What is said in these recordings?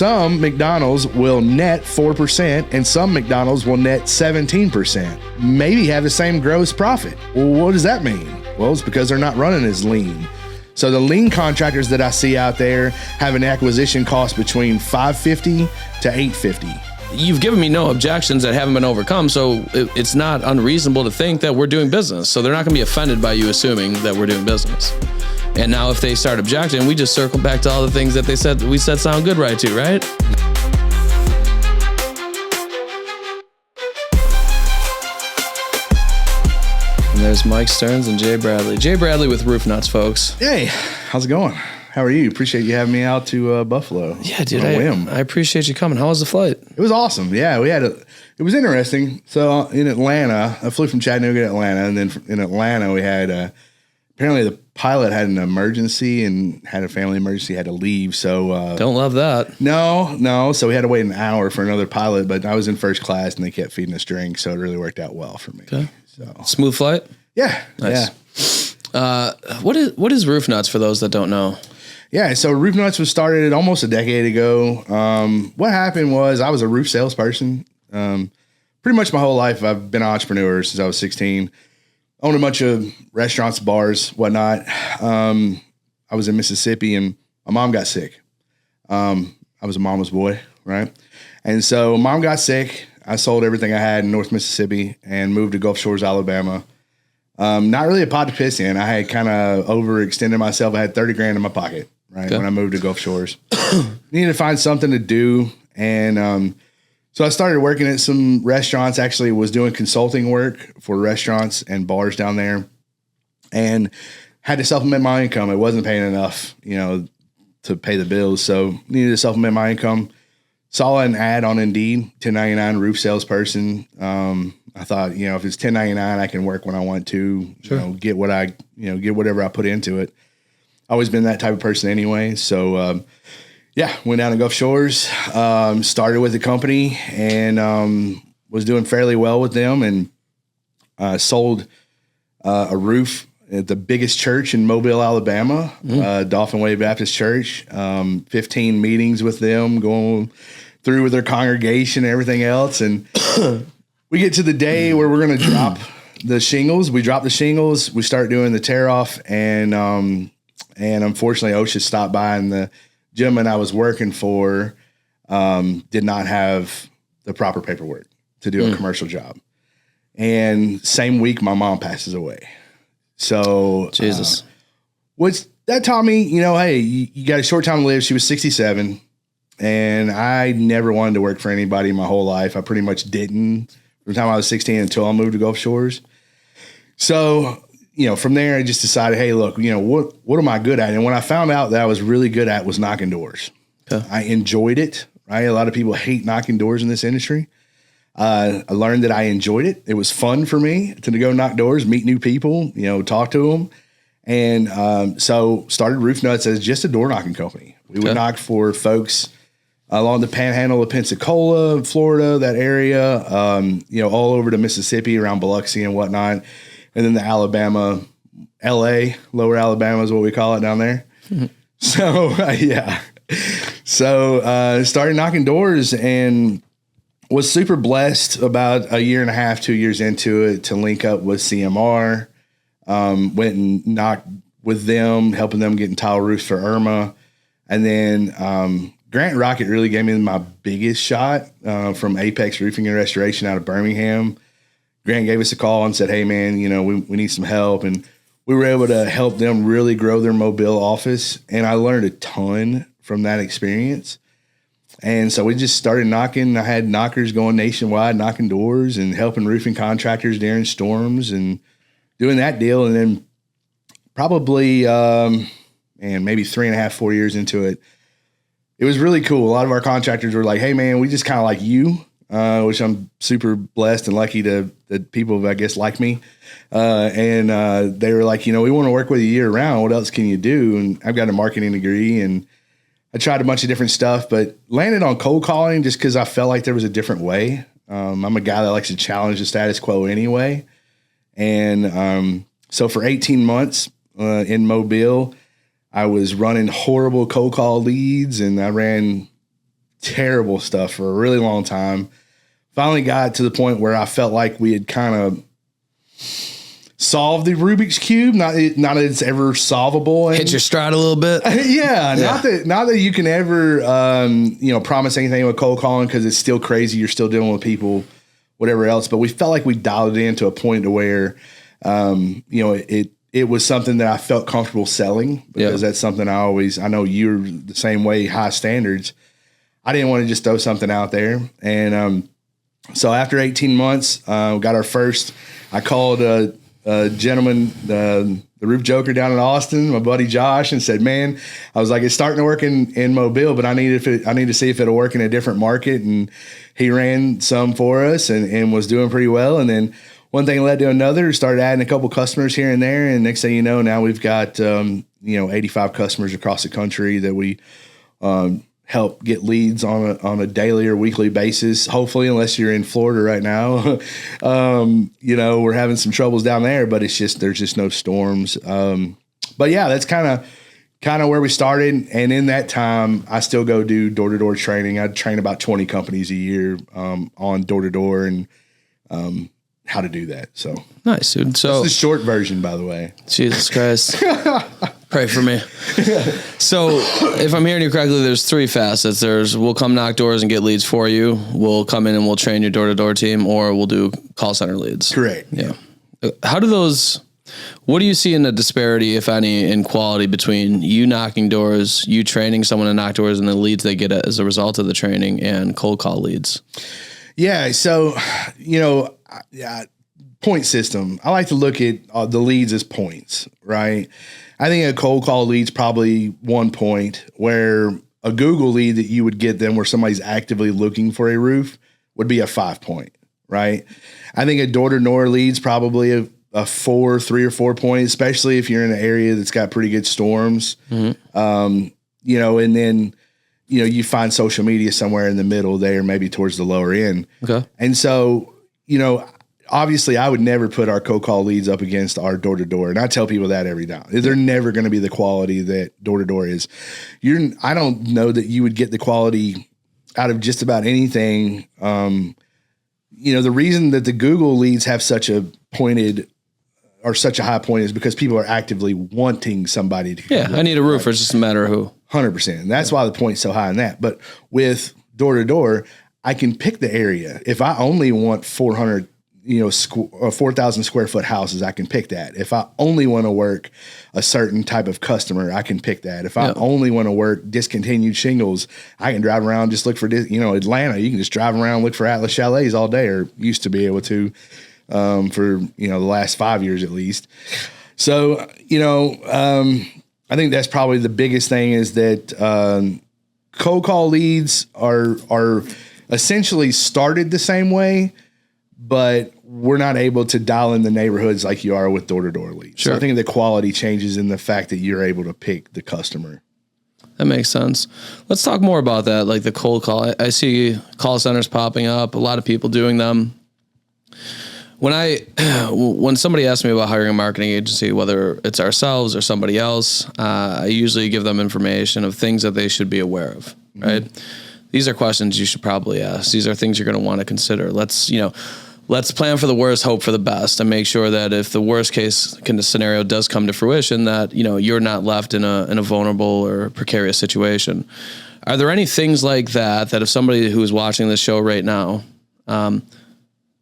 some McDonald's will net 4% and some McDonald's will net 17%. Maybe have the same gross profit. Well, what does that mean? Well, it's because they're not running as lean. So the lean contractors that I see out there have an acquisition cost between $550 to $850. You've given me no objections that haven't been overcome, so it's not unreasonable to think that we're doing business. So they're not going to be offended by you assuming that we're doing business. And now if they start objecting, we just circle back to all the things that we said sound good right to, right? And there's Mike Stearns and Jay Bradley. Jay Bradley with RoofNutz, folks. Hey, how's it going? How are you? Appreciate you having me out to Buffalo. Yeah, dude, I appreciate you coming. How was the flight? It was awesome. Yeah, it was interesting. So in Atlanta, I flew from Chattanooga to Atlanta, and then in Atlanta we had apparently the pilot had an emergency and had a family emergency, had to leave. So don't love that. No. So we had to wait an hour for another pilot, but I was in first class and they kept feeding us drinks, so it really worked out well for me. Okay. So smooth flight. Yeah. Nice. Yeah. What is RoofNutz for those that don't know? Yeah, so RoofNutz was started almost a decade ago. What happened was I was a roof salesperson. Pretty much my whole life, I've been an entrepreneur since I was 16. Owned a bunch of restaurants, bars, whatnot. I was in Mississippi and my mom got sick. I was a mama's boy, right? And so mom got sick. I sold everything I had in North Mississippi and moved to Gulf Shores, Alabama. Not really a pot to piss in. I had kind of overextended myself. I had 30 grand in my pocket, right? Okay. When I moved to Gulf Shores. Needed to find something to do. And so I started working at some restaurants, actually was doing consulting work for restaurants and bars down there and had to supplement my income. It wasn't paying enough, to pay the bills. So needed to supplement my income. Saw an ad on Indeed, 1099 roof salesperson. I thought, if it's 1099, I can work when I want to, sure. Get whatever I put into it. Always been that type of person anyway. So, went down to Gulf Shores, started with the company and was doing fairly well with them and sold a roof at the biggest church in Mobile, Alabama, Dolphin Way Baptist Church. 15 meetings with them, going through with their congregation and everything else. And we get to the day where we're going to drop the shingles. We drop the shingles. We start doing the tear off. And unfortunately, OSHA stopped by and the gentleman I was working for did not have the proper paperwork to do a commercial job. And same week, my mom passes away. So Jesus, which that taught me, hey, you got a short time to live. She was 67 and I never wanted to work for anybody my whole life. I pretty much didn't from the time I was 16 until I moved to Gulf Shores. So, from there, I just decided, hey, look, what am I good at? And what I found out that I was really good at was knocking doors. Okay. I enjoyed it, right? A lot of people hate knocking doors in this industry. I learned that I enjoyed it. It was fun for me to go knock doors, meet new people, talk to them. And so started RoofNutz as just a door knocking company. We would knock for folks along the panhandle of Pensacola, Florida, that area, all over to Mississippi, around Biloxi and whatnot. And then the Alabama, LA, lower Alabama is what we call it down there. Mm-hmm. So, So started knocking doors and was super blessed about a year and a half, 2 years into it to link up with CMR. Went and knocked with them, helping them getting tile roofs for Irma. And then Grant Rocket really gave me my biggest shot from Apex Roofing and Restoration out of Birmingham. Grant gave us a call and said, hey, man, we need some help. And we were able to help them really grow their Mobile office. And I learned a ton from that experience. And so we just started knocking. I had knockers going nationwide, knocking doors and helping roofing contractors during storms and doing that deal. And then probably, maybe 3.5, 4 years into it, it was really cool. A lot of our contractors were like, hey, man, we just kind of like you. Which I'm super blessed and lucky that people, I guess, like me. And they were like, we want to work with you year round. What else can you do? And I've got a marketing degree and I tried a bunch of different stuff, but landed on cold calling just because I felt like there was a different way. I'm a guy that likes to challenge the status quo anyway. And so for 18 months in Mobile, I was running horrible cold call leads and I ran terrible stuff for a really long time. Finally got to the point where I felt like we had kind of solved the Rubik's Cube. Not that it's ever solvable. Hit your stride a little bit. Yeah. Not that you can ever, promise anything with cold calling, because it's still crazy. You're still dealing with people, whatever else. But we felt like we dialed it in to a point to where, it was something that I felt comfortable selling, because that's something I know you're the same way, high standards. I didn't want to just throw something out there. And, so after 18 months, got our first. I called a gentleman, the roof joker down in Austin, my buddy Josh, and said, "Man," I was like, "It's starting to work in Mobile, but I need to see if it'll work in a different market." And he ran some for us and was doing pretty well. And then one thing led to another. Started adding a couple customers here and there, and next thing you know, now we've got 85 customers across the country that we help get leads on a daily or weekly basis. Hopefully, unless you're in Florida right now, we're having some troubles down there, but there's just no storms. But yeah, that's kind of where we started. And in that time, I still go do door-to-door training. I train about 20 companies a year on door-to-door and how to do that. So nice, dude. So that's the short version, by the way. Jesus Christ. Pray for me. So if I'm hearing you correctly, there's three facets. We'll come knock doors and get leads for you. We'll come in and we'll train your door-to-door team, or we'll do call center leads. Correct. Yeah. What do you see in the disparity, if any, in quality between you knocking doors, you training someone to knock doors, and the leads they get as a result of the training, and cold call leads? Yeah. So, point system. I like to look at the leads as points, right? I think a cold call lead's probably 1 point, where a Google lead that you would get them where somebody's actively looking for a roof would be a 5 point, right? I think a door-to-door lead's probably a 3 or 4 point, especially if you're in an area that's got pretty good storms. Mm-hmm. And then, you find social media somewhere in the middle there, maybe towards the lower end. Okay. And so, obviously, I would never put our cold call leads up against our door-to-door. And I tell people that every time. They're never going to be the quality that door-to-door is. I don't know that you would get the quality out of just about anything. The reason that the Google leads have such a high point is because people are actively wanting somebody to. Yeah, I need a roofer. It's just a matter of who. 100%. And that's why the point's so high in that. But with door-to-door, I can pick the area. If I only want 4,000 square foot houses, I can pick that. If I only want to work a certain type of customer, I can pick that. If I only want to work discontinued shingles, I can drive around, just look for, Atlanta, you can just drive around, look for Atlas Chalets all day, or used to be able to, for, the last 5 years at least. So, I think that's probably the biggest thing, is that, cold call leads are essentially started the same way, but we're not able to dial in the neighborhoods like you are with door-to-door leads. Sure. So I think the quality changes in the fact that you're able to pick the customer. That makes sense. Let's talk more about that, like the cold call. I see call centers popping up, a lot of people doing them. When somebody asks me about hiring a marketing agency, whether it's ourselves or somebody else, I usually give them information of things that they should be aware of, right? Mm-hmm. These are questions you should probably ask. These are things you're going to want to consider. Let's plan for the worst, hope for the best, and make sure that if the worst case scenario does come to fruition, that you're not left in a vulnerable or precarious situation. Are there any things like that if somebody who is watching this show right now,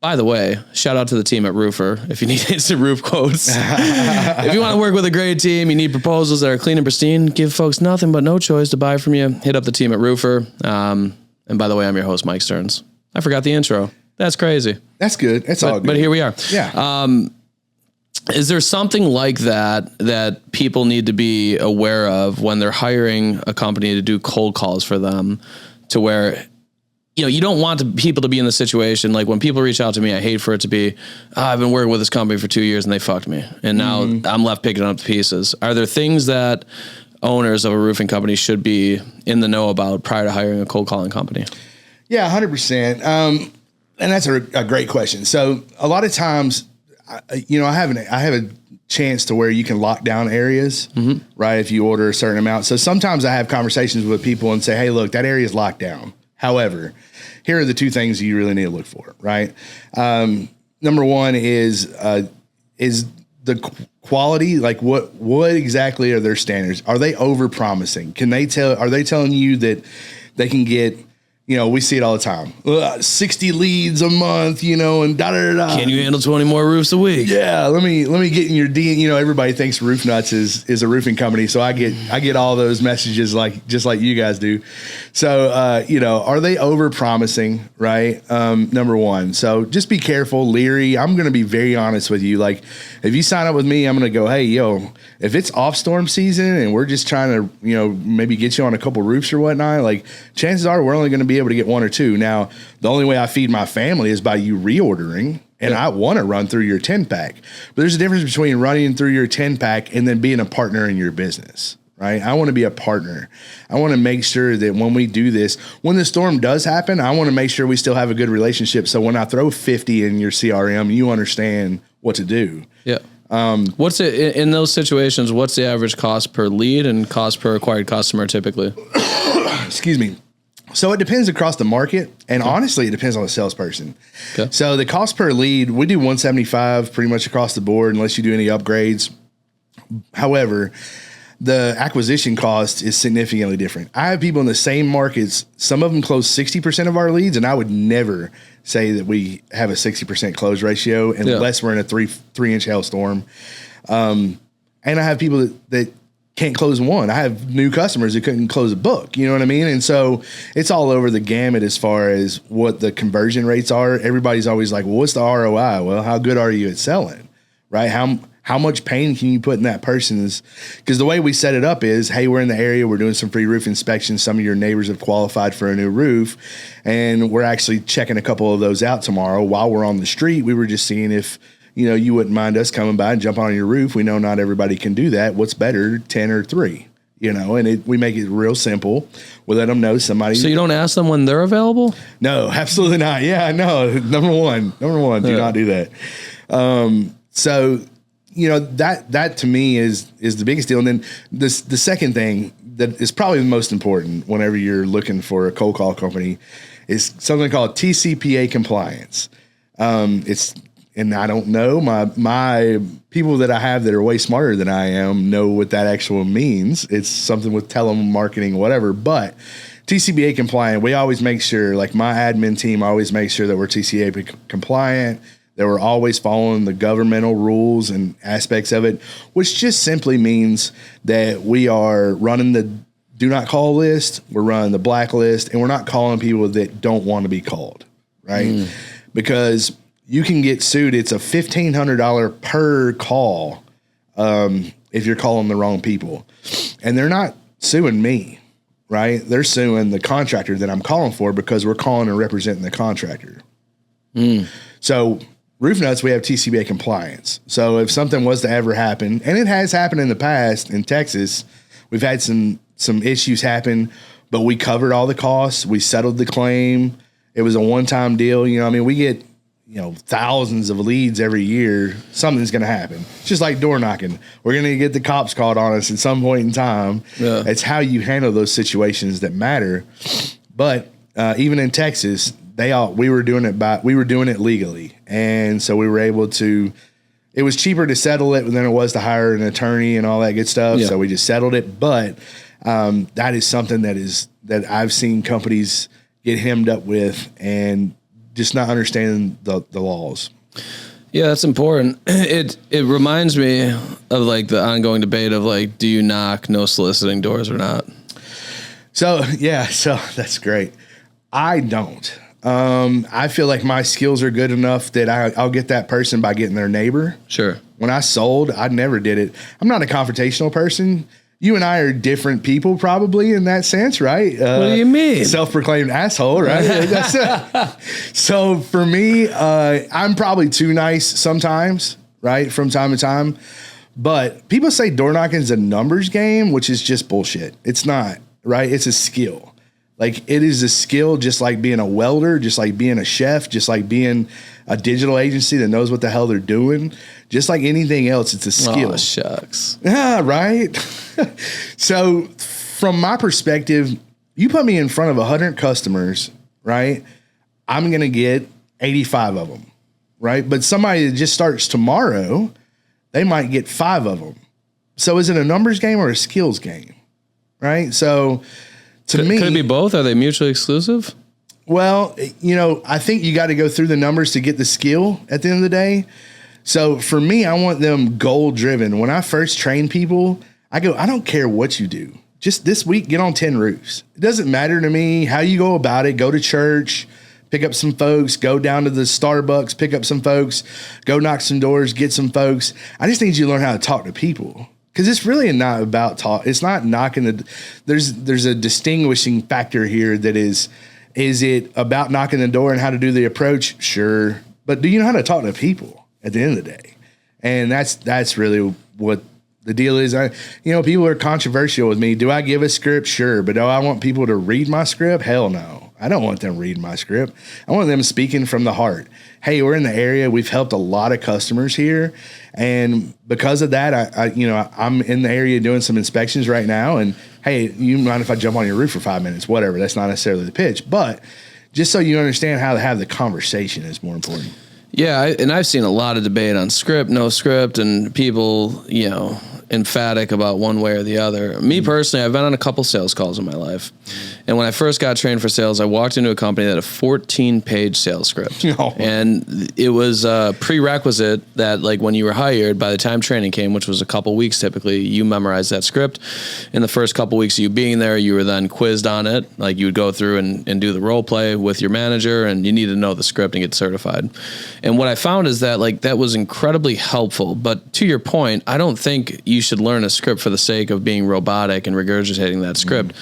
by the way, shout out to the team at Roofer. If you need instant roof quotes, if you want to work with a great team, you need proposals that are clean and pristine, give folks nothing but no choice to buy from you, hit up the team at Roofer. And by the way, I'm your host, Mike Stearns. I forgot the intro. That's crazy. That's good. It's all good. But here we are. Yeah. Is there something like that people need to be aware of when they're hiring a company to do cold calls for them, to where you don't want people to be in the situation, like when people reach out to me, I hate for it to be, I've been working with this company for 2 years and they fucked me, and now I'm left picking up the pieces. Are there things that owners of a roofing company should be in the know about prior to hiring a cold calling company? Yeah, 100%. And that's a great question. So a lot of times, I have a chance to where you can lock down areas, right? If you order a certain amount. So sometimes I have conversations with people and say, hey, look, that area is locked down. However, here are the two things you really need to look for, right? Number one is the quality. Like what exactly are their standards? Are they over promising? Are they telling you that they can get, we see it all the time, 60 leads a month, and da-da-da-da. Can you handle 20 more roofs a week? Yeah. Let me get in your D. Everybody thinks RoofNutz is a roofing company. So I get all those messages just like you guys do. So, are they over promising? Right. Number one. So just be careful, leery. I'm going to be very honest with you. Like if you sign up with me, I'm going to go, hey, if it's off storm season and we're just trying to, maybe get you on a couple roofs or whatnot, like chances are we're only going to be able to get one or two. Now, the only way I feed my family is by you reordering, and I want to run through your 10-pack. But there's a difference between running through your 10-pack and then being a partner in your business, right? I want to be a partner. I want to make sure that when we do this, when the storm does happen, I want to make sure we still have a good relationship. So when I throw 50 in your CRM, you understand what to do. Yeah. What's it in those situations? What's the average cost per lead and cost per acquired customer typically? Excuse me. So it depends across the market, and honestly, it depends on the salesperson. Okay. So the cost per lead, we do $175 pretty much across the board, unless you do any upgrades. However, the acquisition cost is significantly different. I have people in the same markets. Some of them close 60% of our leads, and I would never say that we have a 60% close ratio unless we're in a three-inch hailstorm. And I have people that can't close one. I have new customers that couldn't close a book. You know what I mean? And so it's all over the gamut as far as what the conversion rates are. Everybody's always like, well, what's the ROI? Well, how good are you at selling, right? How much pain can you put in that person's? Because the way we set it up is, hey, we're in the area, we're doing some free roof inspections. Some of your neighbors have qualified for a new roof, and we're actually checking a couple of those out tomorrow. While we're on the street, we were just seeing if you wouldn't mind us coming by and jumping on your roof. We know not everybody can do that. What's better, 10 or 3? And we make it real simple. We let them know somebody. So you don't ask them when they're available? No, absolutely not. Yeah, no. Number one, do not do that. So that to me is the biggest deal. And then the second thing that is probably the most important whenever you're looking for a cold call company is something called TCPA compliance. And I don't know, my people that I have that are way smarter than I am know what that actually means. It's something with telemarketing, whatever. But TCPA compliant, we always make sure, like my admin team always makes sure that we're TCPA compliant, that we're always following the governmental rules and aspects of it, which just simply means that we are running the do not call list, we're running the blacklist, and we're not calling people that don't want to be called, right? Because you can get sued. It's a $1,500 per call if you're calling the wrong people. And they're not suing me, right? They're suing the contractor that I'm calling for because we're calling and representing the contractor. So RoofNutz, we have TCPA compliance. So if something was to ever happen, and it has happened in the past in Texas, we've had some issues happen, but we covered all the costs. We settled the claim. It was a one-time deal. We get thousands of leads every year. Something's going to happen. It's just like door knocking. We're going to get the cops called on us at some point in time. Yeah. It's how you handle those situations that matter. But even in Texas, we were doing it legally. And so we were able to, it was cheaper to settle it than it was to hire an attorney and all that good stuff. Yeah. So we just settled it. But that is something that I've seen companies get hemmed up with and just not understanding the laws. Yeah, that's important. It reminds me of like the ongoing debate of like, do you knock no soliciting doors or not? So that's great. I don't. I feel like my skills are good enough that I'll get that person by getting their neighbor. Sure. When I sold, I never did it. I'm not a confrontational person. You and I are different people probably in that sense, right? What do you mean? Self-proclaimed asshole, right? So for me, I'm probably too nice sometimes, right? From time to time. But people say door knocking is a numbers game, which is just bullshit. It's not, right? It's a skill. Like it is a skill, just like being a welder, just like being a chef, just like being a digital agency that knows what the hell they're doing. Just like anything else, it's a skill. Oh, shucks. Yeah, right. So from my perspective, You put me in front of 100 customers, right? I'm going to get 85 of them, right? But somebody that just starts tomorrow, they might get 5 of them. So is it a numbers game or a skills game, right? So to me... Could it be both? Are they mutually exclusive? Well, I think you got to go through the numbers to get the skill at the end of the day. So for me, I want them goal driven. When I first train people, I go, I don't care what you do. Just this week, get on 10 roofs. It doesn't matter to me how you go about it. Go to church, pick up some folks, go down to the Starbucks, pick up some folks, go knock some doors, get some folks. I just need you to learn how to talk to people. Because it's really not about talk. It's not knocking there's a distinguishing factor here that is it about knocking the door and how to do the approach? Sure. But do you know how to talk to people at the end of the day? And that's really what the deal is. People are controversial with me. Do I give a script? Sure. But do I want people to read my script? Hell no. I don't want them reading my script. I want them speaking from the heart. Hey, we're in the area. We've helped a lot of customers here. And because of that, I'm in the area doing some inspections right now. And hey, you mind if I jump on your roof for 5 minutes? Whatever. That's not necessarily the pitch. But just so you understand how to have the conversation is more important. Yeah, and I've seen a lot of debate on script, no script, and people, emphatic about one way or the other. Me personally, I've been on a couple sales calls in my life. And when I first got trained for sales, I walked into a company that had a 14-page sales script. Oh. And it was a prerequisite that, like, when you were hired, by the time training came, which was a couple weeks typically, you memorized that script. In the first couple weeks of you being there, you were then quizzed on it. Like, you would go through and do the role play with your manager, and you needed to know the script and get certified. And what I found is that, like, that was incredibly helpful. But to your point, I don't think you should learn a script for the sake of being robotic and regurgitating that script.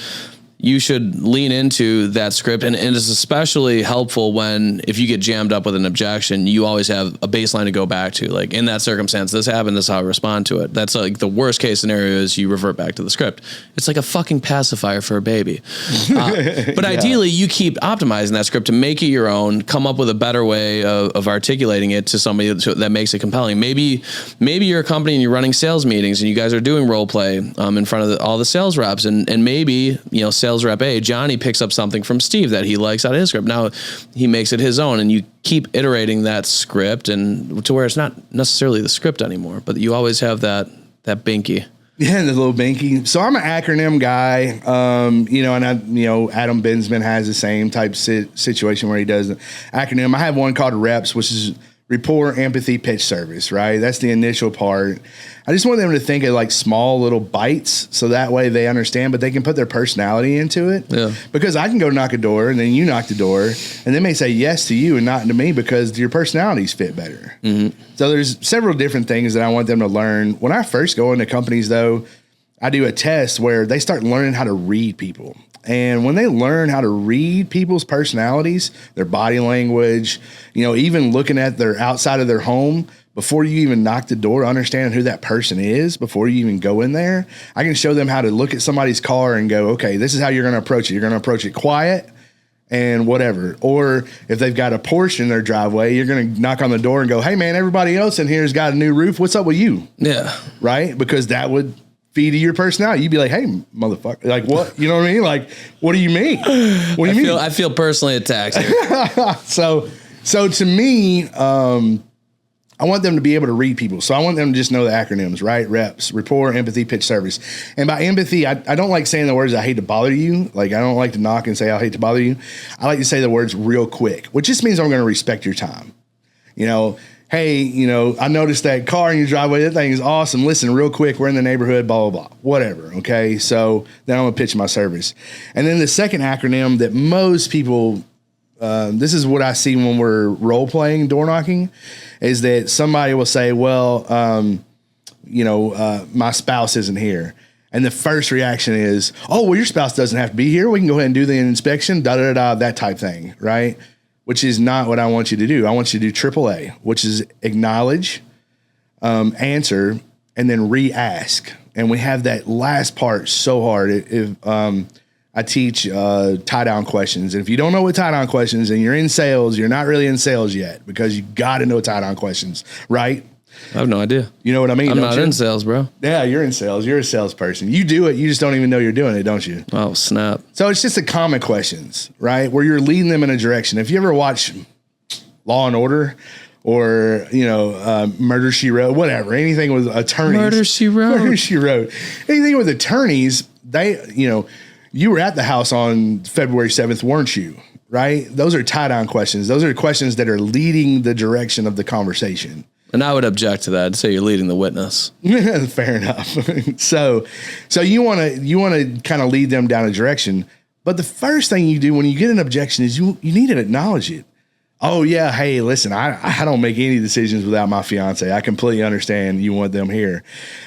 You should lean into that script, and it's especially helpful when, if you get jammed up with an objection, you always have a baseline to go back to. Like, in that circumstance, this happened, this is how I respond to it. That's like the worst case scenario is you revert back to the script. It's like a fucking pacifier for a baby. But ideally, you keep optimizing that script to make it your own, come up with a better way of articulating it to somebody that makes it compelling. Maybe you're a company and you're running sales meetings and you guys are doing role play in front of all the sales reps, and maybe, sales rep A, Johnny, picks up something from Steve that he likes out of his script. Now he makes it his own, and you keep iterating that script and to where it's not necessarily the script anymore, but you always have that binky. Yeah, the little binky. So I'm an acronym guy, and Adam Bensman has the same type situation where he does the acronym. I have one called REPS, which is rapport, empathy, pitch, service, right? That's the initial part. I just want them to think of like small little bites so that way they understand, but they can put their personality into it. Yeah. Because I can go knock a door and then you knock the door and they may say yes to you and not to me because your personalities fit better. Mm-hmm. So there's several different things that I want them to learn. When I first go into companies though, I do a test where they start learning how to read people. And when they learn how to read people's personalities, their body language, even looking at their outside of their home, before you even knock the door, understanding who that person is before you even go in there, I can show them how to look at somebody's car and go, okay, this is how you're going to approach it. You're going to approach it quiet and whatever. Or if they've got a Porsche in their driveway, you're going to knock on the door and go, hey, man, everybody else in here has got a new roof. What's up with you? Yeah. Right? Because that would feed to your personality. You'd be like, hey, motherfucker. Like, what? You know what I mean? Like, what do you mean? What do you mean? I feel personally attacked here. So to me, I want them to be able to read people. So I want them to just know the acronyms, right? REPS, rapport, empathy, pitch, service. And by empathy, I don't like saying the words, I hate to bother you. Like, I don't like to knock and say, I hate to bother you. I like to say the words real quick, which just means I'm going to respect your time. Hey, I noticed that car in your driveway. That thing is awesome. Listen, real quick, we're in the neighborhood, blah, blah, blah, whatever. Okay. So then I'm going to pitch my service. And then the second acronym that most people, this is what I see when we're role playing door knocking, is that somebody will say, well, my spouse isn't here. And the first reaction is, oh, well, your spouse doesn't have to be here. We can go ahead and do the inspection, that type thing, right? Which is not what I want you to do. I want you to do AAA, which is acknowledge, answer, and then re-ask. And we have that last part so hard. I teach tie-down questions. And if you don't know what tie-down questions and you're in sales, you're not really in sales yet because you got to know tie-down questions, right? I have no idea. You know what I mean? I'm not in sales, bro. Yeah, you're in sales. You're a salesperson. You do it. You just don't even know you're doing it, don't you? Oh, snap. So it's just the common questions, right? Where you're leading them in a direction. If you ever watch Law and Order or, Murder, She Wrote, whatever, anything with attorneys. Murder, She Wrote. Murder, She Wrote. Anything with attorneys, you were at the house on February 7th, weren't you? Right? Those are tie-down questions. Those are questions that are leading the direction of the conversation. And I would object to that. I'd say you're leading the witness. Fair enough. So you want to kind of lead them down a direction. But the first thing you do when you get an objection is you need to acknowledge it. Oh yeah. Hey, listen, I don't make any decisions without my fiance. I completely understand you want them here.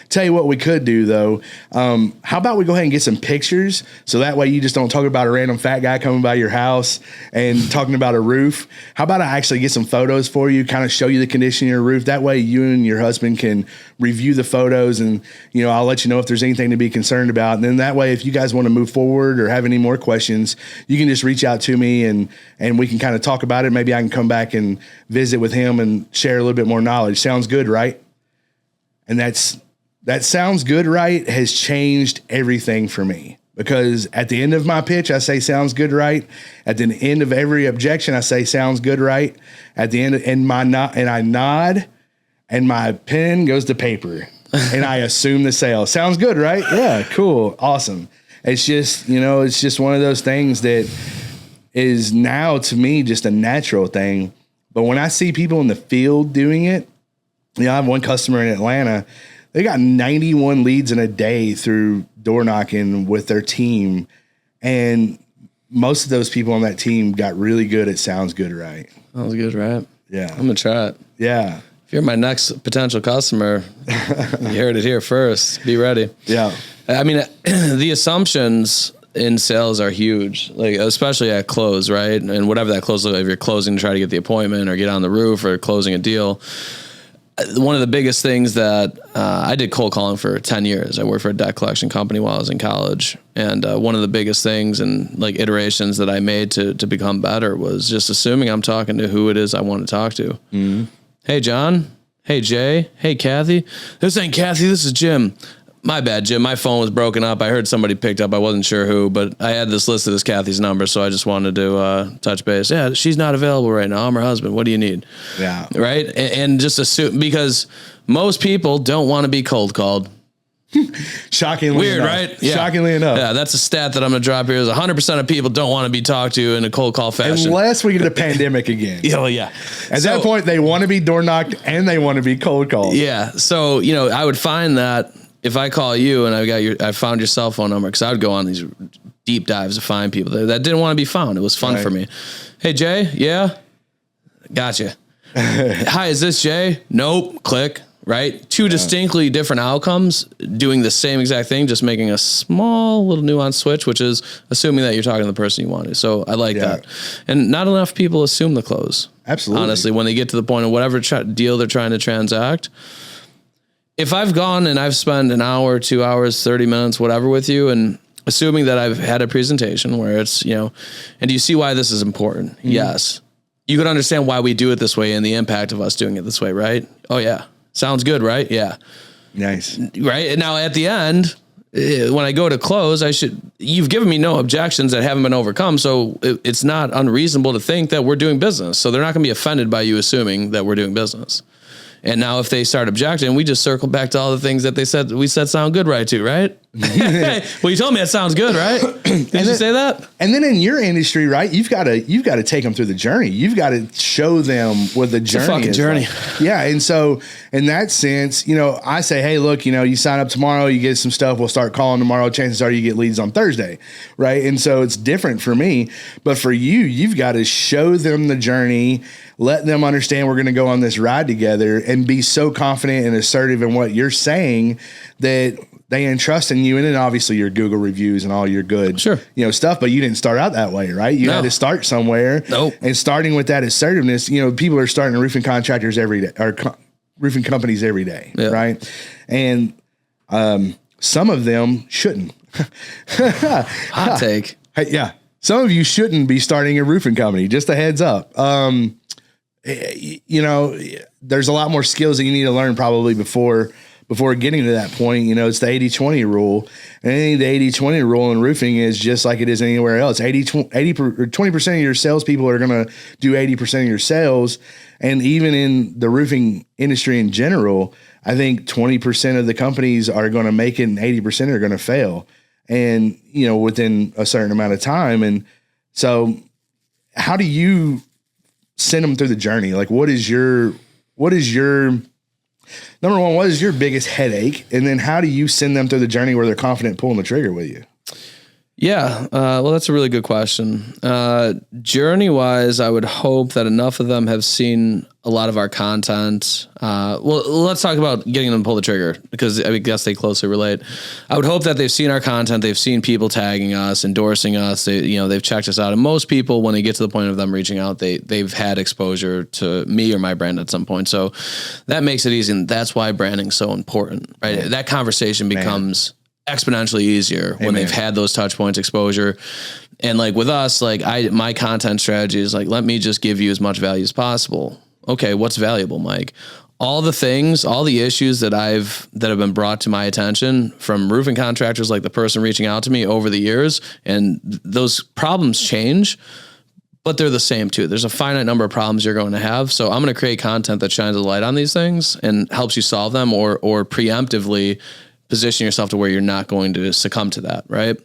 Tell you what we could do though. How about we go ahead and get some pictures so that way you just don't talk about a random fat guy coming by your house and talking about a roof. How about I actually get some photos for you, kind of show you the condition of your roof. That way you and your husband can review the photos and, I'll let you know if there's anything to be concerned about. And then that way, if you guys want to move forward or have any more questions, you can just reach out to me and we can kind of talk about it. Maybe I can come back and visit with him and share a little bit more knowledge. Sounds good, right? And that sounds good, right, has changed everything for me, because at the end of my pitch, I say sounds good, right. At the end of every objection, I say sounds good, right. At the end, I nod, and my pen goes to paper, and I assume the sale. Sounds good, right? Yeah, cool, awesome. It's just, it's just one of those things that is now to me just a natural thing. But when I see people in the field doing it, I have one customer in Atlanta. They got 91 leads in a day through door knocking with their team. And most of those people on that team got really good at sounds good, right? Sounds good, right? Yeah. I'm going to try it. Yeah. If you're my next potential customer, you heard it here first. Be ready. Yeah. I mean, the assumptions in sales are huge, like especially at close, right? And whatever that close looks like, if you're closing to try to get the appointment or get on the roof or closing a deal. One of the biggest things that I did cold calling for 10 years. I worked for a debt collection company while I was in college. And one of the biggest things and like iterations that I made to become better was just assuming I'm talking to who it is I want to talk to. Mm-hmm. Hey, John. Hey, Jay. Hey, Kathy. This ain't Kathy. This is Jim. My bad, Jim. My phone was broken up. I heard somebody picked up. I wasn't sure who, but I had this listed as Kathy's number, so I just wanted to touch base. Yeah, she's not available right now. I'm her husband. What do you need? Yeah. Right? And just assume, because most people don't want to be cold called. Shockingly Weird, enough. Right? Yeah. Shockingly enough. Yeah, that's a stat that I'm going to drop here is 100% of people don't want to be talked to in a cold call fashion. Unless we get a pandemic again. Yeah, well, yeah. At that point, they want to be door knocked and they want to be cold called. Yeah. So, I would find that if I call you and I found your cell phone number, because I would go on these deep dives to find people that didn't want to be found. It was fun for me. Hey, Jay. Yeah. Gotcha. Hi, is this Jay? Nope. Click. Right. Two distinctly different outcomes doing the same exact thing, just making a small little nuance switch, which is assuming that you're talking to the person you want to. So I like that. And not enough people assume the close. Absolutely. Honestly, when they get to the point of whatever deal they're trying to transact. If I've gone and I've spent an hour, 2 hours, 30 minutes, whatever with you, and assuming that I've had a presentation where it's, and do you see why this is important? Mm-hmm. Yes. You could understand why we do it this way and the impact of us doing it this way, right? Oh, yeah. Sounds good, right? Yeah. Nice. Right? And now at the end, when I go to close, you've given me no objections that haven't been overcome. So it's not unreasonable to think that we're doing business. So they're not going to be offended by you assuming that we're doing business. And now if they start objecting, we just circle back to all the things that we said sound good, right? Too, right? Well, you told me it sounds good, right? Did you say that? And then in your industry, right, you've got to take them through the journey. You've got to show them what the journey is. It's a fucking journey. Like. Yeah. And so in that sense, I say, hey, look, you sign up tomorrow, you get some stuff, we'll start calling tomorrow. Chances are you get leads on Thursday. Right. And so it's different for me, but for you've got to show them the journey, let them understand we're going to go on this ride together, and be so confident and assertive in what you're saying that they entrust in you. And then obviously your Google reviews and all your good, stuff, but you didn't start out that way, right? You had to start somewhere. Nope. And starting with that assertiveness, people are starting roofing contractors every day, or roofing companies every day. Yep. Right. And, some of them shouldn't. Hot take. Yeah. Some of you shouldn't be starting a roofing company. Just a heads up. you know, there's a lot more skills that you need to learn probably before getting to that point. You know, it's the 80-20 rule. And I think the 80-20 rule in roofing is just like it is anywhere else. 20% of your salespeople are going to do 80% of your sales. And even in the roofing industry in general, I think 20% of the companies are going to make it and 80% are going to fail. And, you know, within a certain amount of time. And so how do you send them through the journey? Like, what is your number one, what is your biggest headache? And then how do you send them through the journey where they're confident pulling the trigger with you? Yeah. Well, that's a really good question. Journey wise, I would hope that enough of them have seen a lot of our content. Well, let's talk about getting them to pull the trigger, because I guess they closely relate. I would hope that they've seen our content. They've seen people tagging us, endorsing us. They've checked us out. And most people, when they get to the point of them reaching out, they've had exposure to me or my brand at some point. So that makes it easy. And that's why branding's so important, right? Yeah. That conversation becomes exponentially easier when they've had those touch points, exposure. And like with us, like my content strategy is like, let me just give you as much value as possible. Okay, what's valuable, Mike? All the things, all the issues that have been brought to my attention from roofing contractors, like the person reaching out to me over the years, and those problems change, but they're the same too. There's a finite number of problems you're going to have. So I'm going to create content that shines a light on these things and helps you solve them, or preemptively position yourself to where you're not going to succumb to that. Right.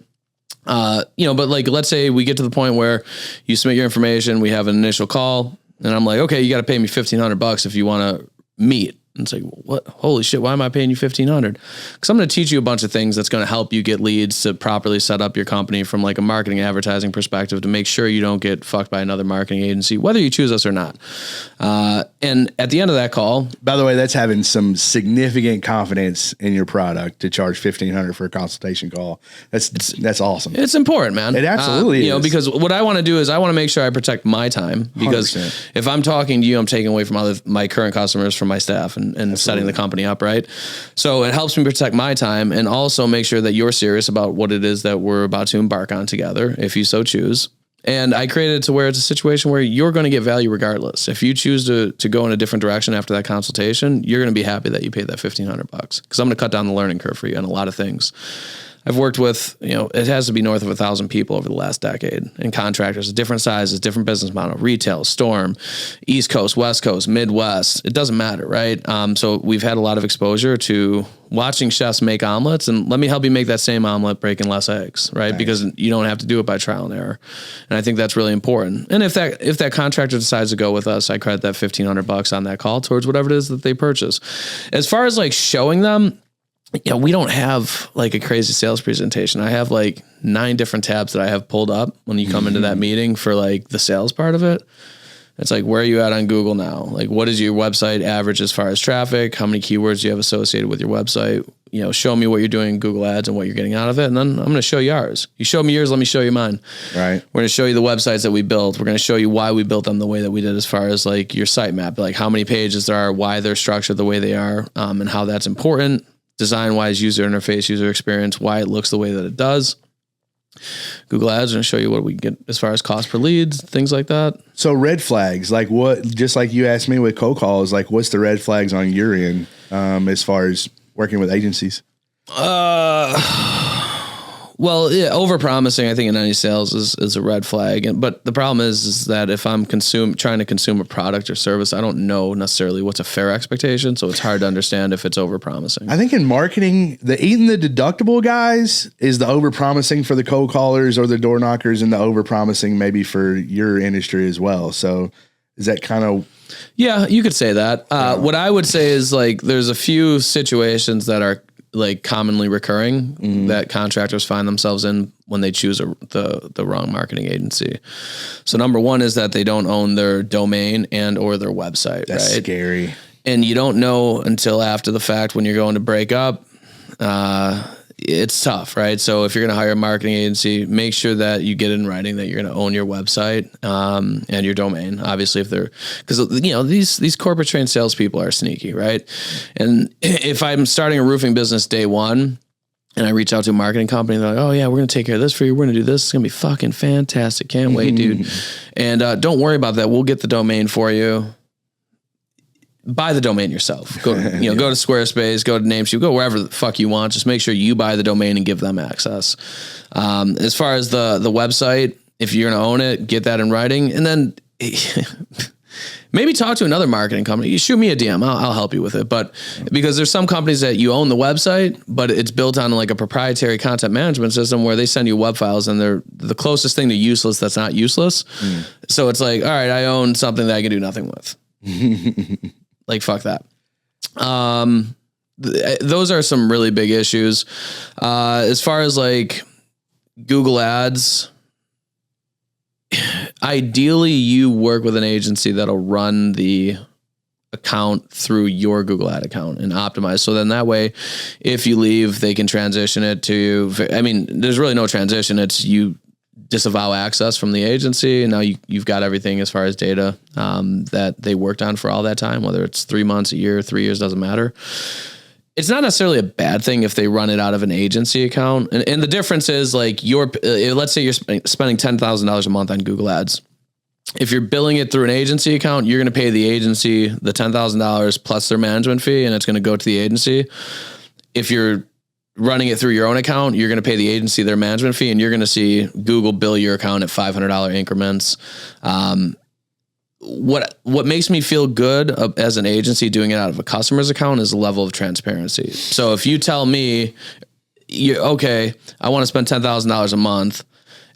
But like, let's say we get to the point where you submit your information, we have an initial call, and I'm like, okay, you got to pay me $1,500 if you want to meet. And it's like, what? Holy shit, why am I paying you $1,500? Because I'm going to teach you a bunch of things that's going to help you get leads to properly set up your company from like a marketing advertising perspective to make sure you don't get fucked by another marketing agency, whether you choose us or not. And at the end of that call, by the way, that's having some significant confidence in your product to charge $1,500 for a consultation call. That's awesome. It's important, man. It absolutely is. Because what I want to do is I want to make sure I protect my time, because 100%. If I'm talking to you, I'm taking away from my current customers, from my staff, and setting the company up, right? So it helps me protect my time and also make sure that you're serious about what it is that we're about to embark on together, if you so choose. And I created it to where it's a situation where you're going to get value regardless. If you choose to go in a different direction after that consultation, you're going to be happy that you paid that $1,500, because I'm going to cut down the learning curve for you on a lot of things. I've worked with, it has to be north of 1,000 people over the last decade, and contractors, different sizes, different business model, retail, storm, East Coast, West Coast, Midwest. It doesn't matter, right? So we've had a lot of exposure to watching chefs make omelets, and let me help you make that same omelet breaking less eggs, right? Nice. Because you don't have to do it by trial and error. And I think that's really important. And if that contractor decides to go with us, I credit that $1,500 on that call towards whatever it is that they purchase. As far as like showing them, we don't have like a crazy sales presentation. I have like 9 different tabs that I have pulled up when you come into that meeting for like the sales part of it. It's like, where are you at on Google now? Like, what is your website average as far as traffic? How many keywords do you have associated with your website? Show me what you're doing in Google Ads and what you're getting out of it. And then I'm going to show you ours. You show me yours, let me show you mine. Right. We're going to show you the websites that we built. We're going to show you why we built them the way that we did, as far as like your site map, like how many pages there are, why they're structured the way they are, and how that's important. Design-wise, user interface, user experience, why it looks the way that it does. Google Ads are going to show you what we get as far as cost per leads, things like that. So red flags, like what, just like you asked me with cold calls, like what's the red flags on your end as far as working with agencies? Well, yeah, over-promising, I think, in any sales is a red flag. But the problem is that if I'm trying to consume a product or service, I don't know necessarily what's a fair expectation, so it's hard to understand if it's over-promising. I think in marketing, the eating the deductible guys is the over-promising for the cold callers or the door knockers, and the over-promising maybe for your industry as well. So is that kind of... Yeah, you could say that. What I would say is like there's a few situations that are like commonly recurring that contractors find themselves in when they choose the wrong marketing agency. So number one is that they don't own their domain and or their website. That's right? Scary. And you don't know until after the fact when you're going to break up. It's tough, right? So if you're going to hire a marketing agency, make sure that you get in writing that you're going to own your website and your domain. Obviously, if they're, because these corporate trained salespeople are sneaky, right? And if I'm starting a roofing business day one, and I reach out to a marketing company, they're like, "Oh yeah, we're going to take care of this for you. We're going to do this. It's going to be fucking fantastic. Can't wait, dude." And don't worry about that. We'll get the domain for you. buy the domain yourself. Go, go to Squarespace, go to Namecheap, go wherever the fuck you want. Just make sure you buy the domain and give them access. As far as the website, if you're going to own it, get that in writing, and then maybe talk to another marketing company. You shoot me a DM. I'll help you with it. But because there's some companies that you own the website, but it's built on like a proprietary content management system where they send you web files and they're the closest thing to useless that's not useless. So it's like, all right, I own something that I can do nothing with. Like, fuck that. Those are some really big issues. As far as like Google Ads, ideally you work with an agency that'll run the account through your Google ad account and optimize. So then that way, if you leave, they can transition it to, I mean, there's really no transition. It's you disavow access from the agency. And now you've got everything as far as data that they worked on for all that time, whether it's 3 months, a year, 3 years, doesn't matter. It's not necessarily a bad thing if they run it out of an agency account. And the difference is like let's say you're spending $10,000 a month on Google Ads. If you're billing it through an agency account, you're going to pay the agency the $10,000 plus their management fee, and it's going to go to the agency. If you're running it through your own account, you're going to pay the agency their management fee, and you're going to see Google bill your account at $500 increments. What makes me feel good as an agency doing it out of a customer's account is the level of transparency. So if you tell me, okay, I want to spend $10,000 a month,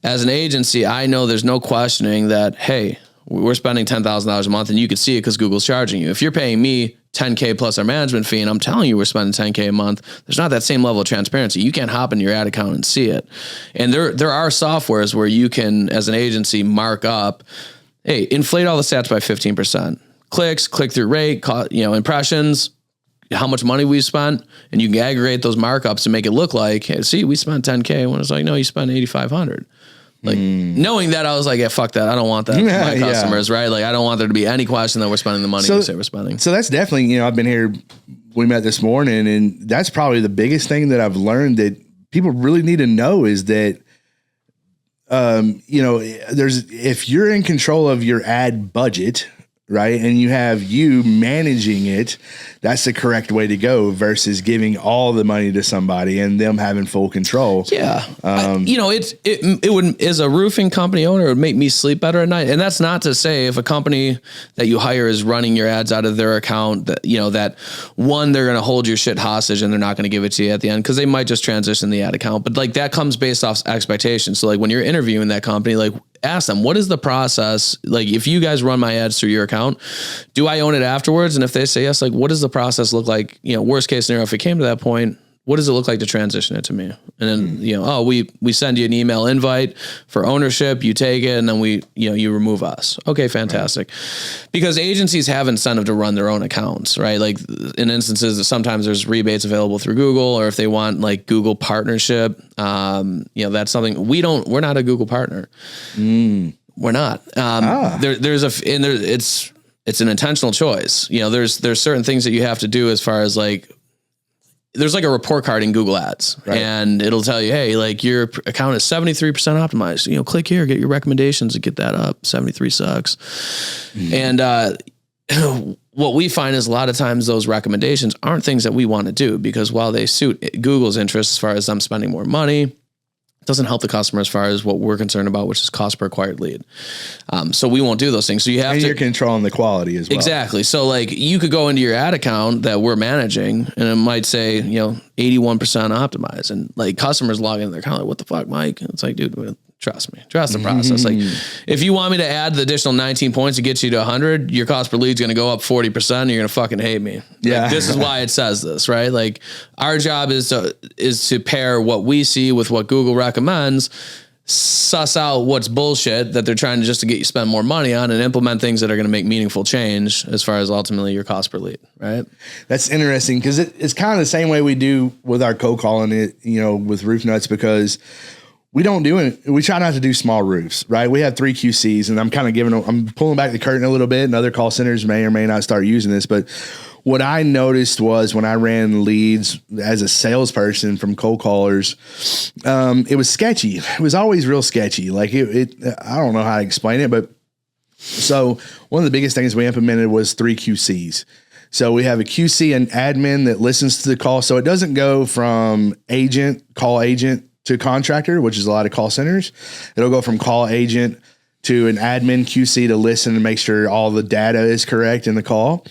as an agency, I know there's no questioning that, hey, we're spending $10,000 a month, and you can see it because Google's charging you. If you're paying me $10K plus our management fee, and I'm telling you we're spending $10K a month, there's not that same level of transparency. You can't hop into your ad account and see it. And there are softwares where you can, as an agency, mark up, hey, inflate all the stats by 15%. Clicks, click-through rate, impressions, how much money we spent, and you can aggregate those markups and make it look like, hey, see, we spent $10K, when it's like, no, you spent $8,500. Like knowing that, I was like, yeah, fuck that. I don't want that for my customers, right? Like, I don't want there to be any question that we're spending the money we say we're spending. So that's definitely, I've been here, we met this morning, and that's probably the biggest thing that I've learned that people really need to know is that, if you're in control of your ad budget, right, and you have you managing it, that's the correct way to go versus giving all the money to somebody and them having full control. Yeah. It would, as a roofing company owner, it would make me sleep better at night. And that's not to say if a company that you hire is running your ads out of their account, that, that one, they're going to hold your shit hostage and they're not going to give it to you at the end, because they might just transition the ad account. But like that comes based off expectations. So like when you're interviewing that company, like ask them, what is the process? Like if you guys run my ads through your account, do I own it afterwards? And if they say yes, like what does the process look like? Worst case scenario, if it came to that point, what does it look like to transition it to me? And then, we send you an email invite for ownership, you take it, and then you remove us. Okay, fantastic. Right. Because agencies have incentive to run their own accounts, right? Like in instances, sometimes there's rebates available through Google, or if they want like Google partnership, that's something we're not a Google partner. We're not. It's an intentional choice. There's certain things that you have to do as far as like, there's like a report card in Google Ads, right, and it'll tell you, hey, like your account is 73% optimized. Click here, get your recommendations and get that up. 73 sucks. And what we find is a lot of times those recommendations aren't things that we want to do, because while they suit Google's interests as far as them spending more money, it doesn't help the customer as far as what we're concerned about, which is cost per acquired lead. So we won't do those things. So you're controlling the quality as well. Exactly. So like you could go into your ad account that we're managing and it might say, 81% optimized, and like customers log into their account, like, what the fuck, Mike? And it's like, dude, trust me, trust the process. Like if you want me to add the additional 19 points to get you to 100, your cost per lead is going to go up 40%. And you're going to fucking hate me. Yeah. Like, this is why it says this, right? Like our job is to pair what we see with what Google recommends, suss out what's bullshit that they're trying to get you spend more money on, and implement things that are going to make meaningful change as far as ultimately your cost per lead, right? That's interesting, because it's kind of the same way we do with our cold calling it, with RoofNutz, because we don't do it. We try not to do small roofs, right? We have 3 QCs, and I'm pulling back the curtain a little bit, and other call centers may or may not start using this. But what I noticed was when I ran leads as a salesperson from cold callers, it was sketchy. It was always real sketchy. Like I don't know how to explain it, but so one of the biggest things we implemented was 3 QCs. So we have a QC and admin that listens to the call. So it doesn't go from call agent to contractor, which is a lot of call centers. It'll go from call agent to an admin QC to listen and make sure all the data is correct in the call.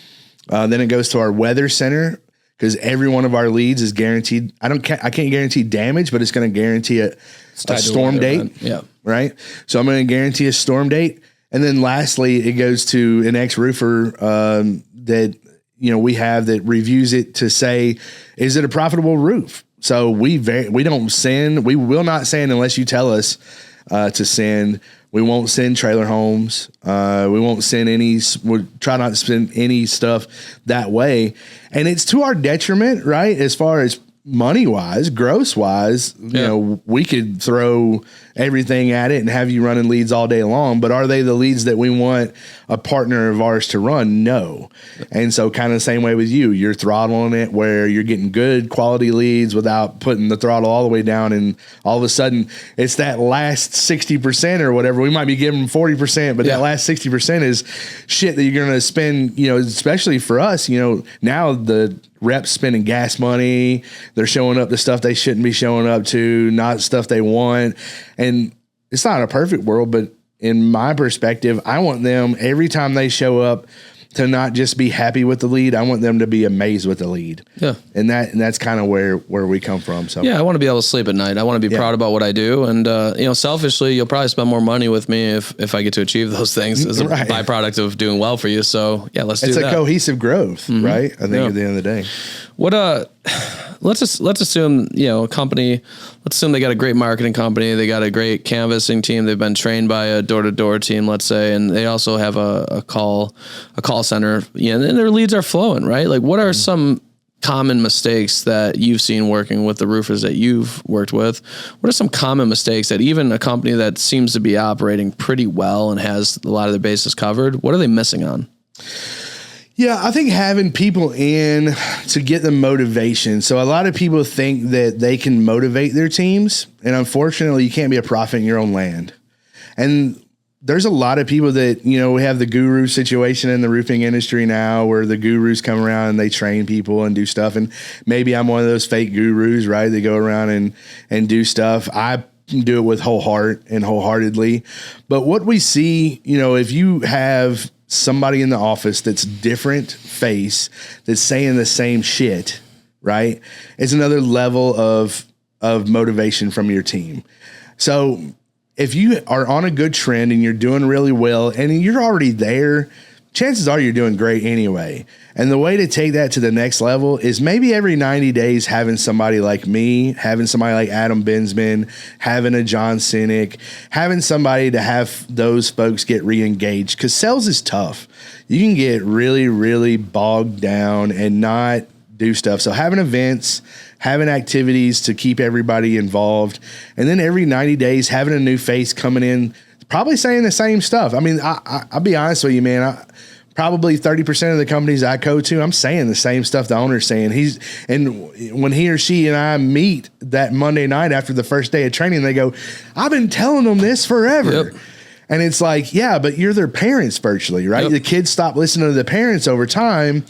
Then it goes to our weather center, because every one of our leads is guaranteed. I can't guarantee damage, but it's going to guarantee a storm date. Event. Yeah. Right. So I'm going to guarantee a storm date. And then lastly, it goes to an ex-roofer that, we have that reviews it to say, is it a profitable roof? So we don't send. We will not send unless you tell us to send. We won't send trailer homes. We won't send any. We'll try not to send any stuff that way, and it's to our detriment, right? As far as money wise, gross wise, we could throw everything at it and have you running leads all day long. But are they the leads that we want a partner of ours to run? No. And so kind of the same way with you, you're throttling it where you're getting good quality leads without putting the throttle all the way down. And all of a sudden it's that last 60% or whatever. We might be giving 40%, but that last 60% is shit that you're going to spend, especially for us, now the reps spending gas money, they're showing up to stuff they shouldn't be showing up to, not stuff they want. And it's not a perfect world, but in my perspective, I want them every time they show up to not just be happy with the lead. I want them to be amazed with the lead. Yeah. And that's kind of where we come from. So I want to be able to sleep at night. I want to be proud about what I do. And, selfishly, you'll probably spend more money with me if I get to achieve those things as a byproduct of doing well for you. So let's do that. It's a cohesive growth, right? I think at the end of the day. Let's assume, a company, let's assume they got a great marketing company. They got a great canvassing team. They've been trained by a door-to-door team, let's say, and they also have a call center, and their leads are flowing, right? Like, what are some common mistakes that you've seen working with the roofers that you've worked with? What are some common mistakes that even a company that seems to be operating pretty well and has a lot of their bases covered, what are they missing on? Yeah, I think having people in to get the motivation. So a lot of people think that they can motivate their teams, and unfortunately, you can't be a prophet in your own land. And there's a lot of people that, we have the guru situation in the roofing industry now where the gurus come around and they train people and do stuff. And maybe I'm one of those fake gurus, right? They go around and do stuff. I do it with whole heart and wholeheartedly. But what we see, if you have somebody in the office that's different face, that's saying the same shit, right? It's another level of motivation from your team. So if you are on a good trend and you're doing really well and you're already there, chances are you're doing great anyway. And the way to take that to the next level is maybe every 90 days having somebody like me, having somebody like Adam Bensman, having a John Sinek, having somebody to have those folks get re-engaged, because sales is tough. You can get really, really bogged down and not do stuff. So having events, having activities to keep everybody involved, and then every 90 days having a new face coming in, probably saying the same stuff. I mean, I'll be honest with you, man. Probably 30% of the companies I go to, I'm saying the same stuff the owner's saying. And when he or she and I meet that Monday night after the first day of training, they go, I've been telling them this forever. Yep. And it's like, yeah, but you're their parents virtually, right? Yep. The kids stop listening to the parents over time,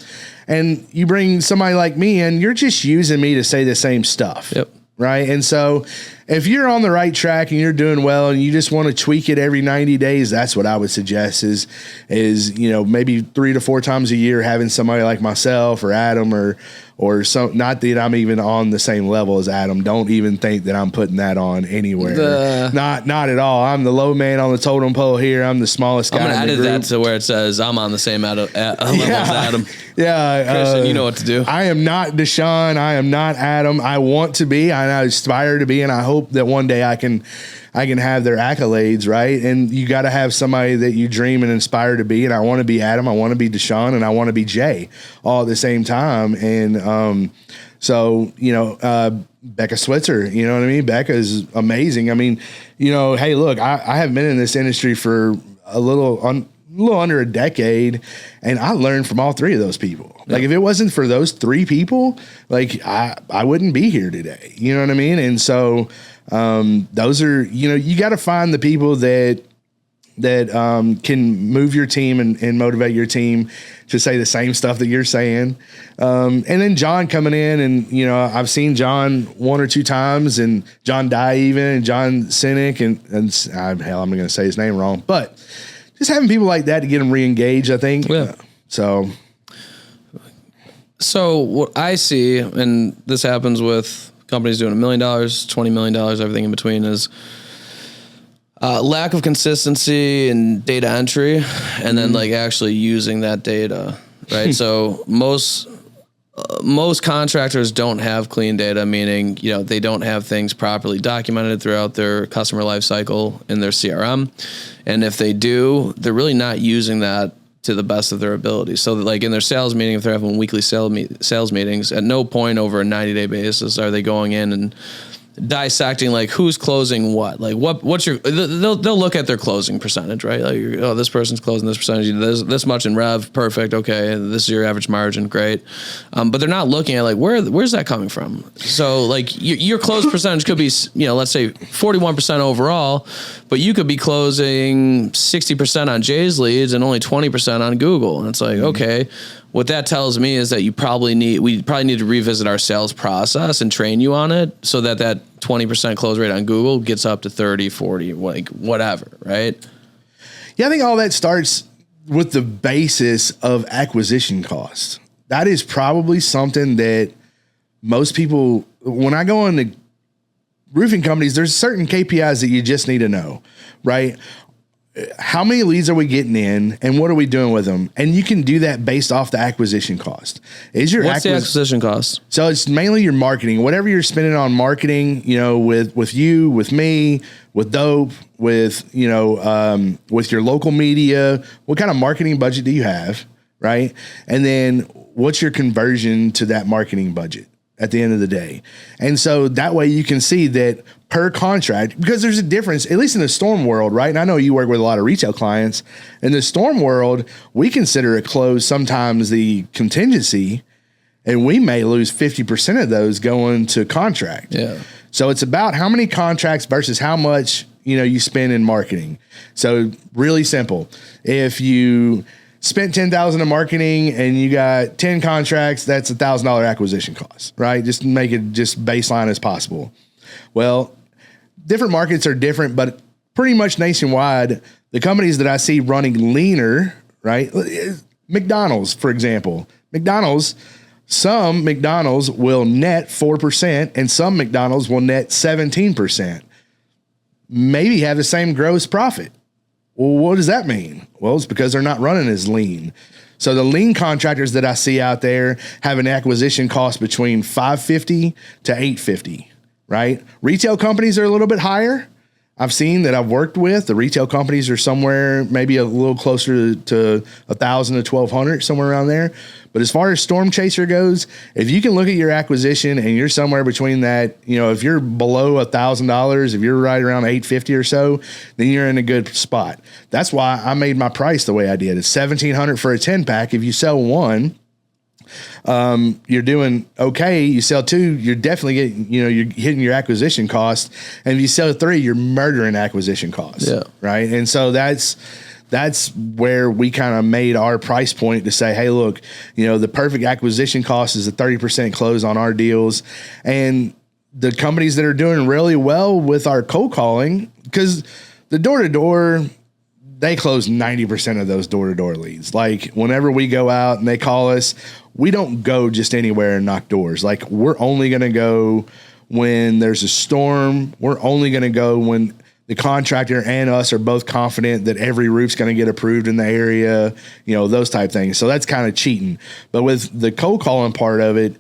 and you bring somebody like me in, you're just using me to say the same stuff. Yep. Right. And so if you're on the right track and you're doing well and you just want to tweak it every 90 days, that's what I would suggest is, maybe 3 to 4 times a year, having somebody like myself or Adam or some, not that I'm even on the same level as Adam. Don't even think that I'm putting that on anywhere. Not at all. I'm the low man on the totem pole here. I'm the smallest guy. I'm going to edit that to where it says I'm on the same level as Adam. Yeah. Christian, you know what to do. I am not Deshaun. I am not Adam. I want to be, and I aspire to be, and I hope that one day I can have their accolades, right? And you got to have somebody that you dream and inspire to be. And I want to be Adam, I want to be Deshaun, and I want to be Jay all at the same time. And Becca Switzer, you know what I mean? Becca is amazing. I mean, hey, look, I have been in this industry for a little under a decade, and I learned from all 3 of those people. Yeah. Like, if it wasn't for those 3 people, like I wouldn't be here today. You know what I mean? And so those are, you got to find the people that that can move your team and motivate your team to say the same stuff that you're saying. And then John coming in, and I've seen John one or two times, and John Dye even, and John Sinek, and I'm going to say his name wrong, but just having people like that to get them re-engaged, I think. Yeah. So what I see, and this happens with companies doing $1 million, $20 million, everything in between, is lack of consistency in data entry, and then like actually using that data, right? So most contractors don't have clean data, meaning they don't have things properly documented throughout their customer life cycle in their CRM, and if they do, they're really not using that to the best of their ability. So that, like in their sales meeting, if they're having weekly sales meetings, at no point over a 90-day basis are they going in and dissecting like who's closing what, like what's your, they'll look at their closing percentage, right? Like, oh, this person's closing this percentage, this much in rev, perfect, okay, this is your average margin, great. But they're not looking at like where's that coming from? So like your close percentage could be let's say 41% overall, but you could be closing 60% on Jay's leads and only 20% on Google, and it's like, okay, what that tells me is that we probably need to revisit our sales process and train you on it, so that 20% close rate on Google gets up to 30, 40, like whatever, right? Yeah, I think all that starts with the basis of acquisition costs. That is probably something that most people, when I go into roofing companies, there's certain KPIs that you just need to know, right? How many leads are we getting in, and what are we doing with them? And you can do that based off the acquisition cost. What's the acquisition cost? So it's mainly your marketing, whatever you're spending on marketing, with you, with me, with Dope, with your local media. What kind of marketing budget do you have, right? And then what's your conversion to that marketing budget at the end of the day? And so that way you can see that per contract, because there's a difference, at least in the storm world, right? And I know you work with a lot of retail clients. In the storm world, we consider a close sometimes the contingency, and we may lose 50% of those going to contract. Yeah. So it's about how many contracts versus how much, you spend in marketing. So really simple. If you spent $10,000 in marketing and you got 10 contracts, that's $1,000 acquisition cost, right? Just make it just baseline as possible. Well, different markets are different, but pretty much nationwide, the companies that I see running leaner, right? McDonald's, for example. Some McDonald's will net 4% and some McDonald's will net 17%. Maybe have the same gross profit. Well, what does that mean? Well, it's because they're not running as lean. So the lean contractors that I see out there have an acquisition cost between $550 to $850, right? Retail companies are a little bit higher. I've seen that I've worked with. The retail companies are somewhere maybe a little closer to $1,000 to $1,200, somewhere around there. But as far as Storm Chaser goes, if you can look at your acquisition and you're somewhere between that, if you're below $1,000, if you're right around $850 or so, then you're in a good spot. That's why I made my price the way I did. It's $1,700 for a 10-pack. If you sell one, you're doing okay. You sell two, you're definitely getting, you're hitting your acquisition cost. And if you sell three, you're murdering acquisition costs. Yeah. Right. And so that's where we kind of made our price point to say, hey, look, the perfect acquisition cost is a 30% close on our deals. And the companies that are doing really well with our cold calling, because the door-to-door, they close 90% of those door-to-door leads. Like whenever we go out and they call us, we don't go just anywhere and knock doors. Like we're only going to go when there's a storm. We're only going to go when the contractor and us are both confident that every roof's going to get approved in the area, those type things. So that's kind of cheating. But with the cold calling part of it,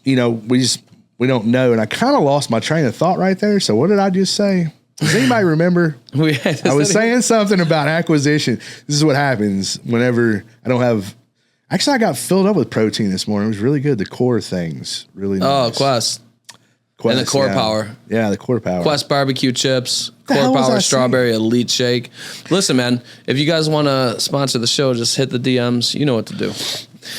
we don't know. And I kind of lost my train of thought right there. So what did I just say? Does anybody remember? I was saying something about acquisition. This is what happens whenever I don't have. Actually, I got filled up with protein this morning. It was really good. The core things, really nice. Oh, Quest. And the Core Power. Yeah, the Core Power. Quest barbecue chips, Core Power strawberry elite shake. Listen, man, if you guys want to sponsor the show, just hit the DMs. You know what to do.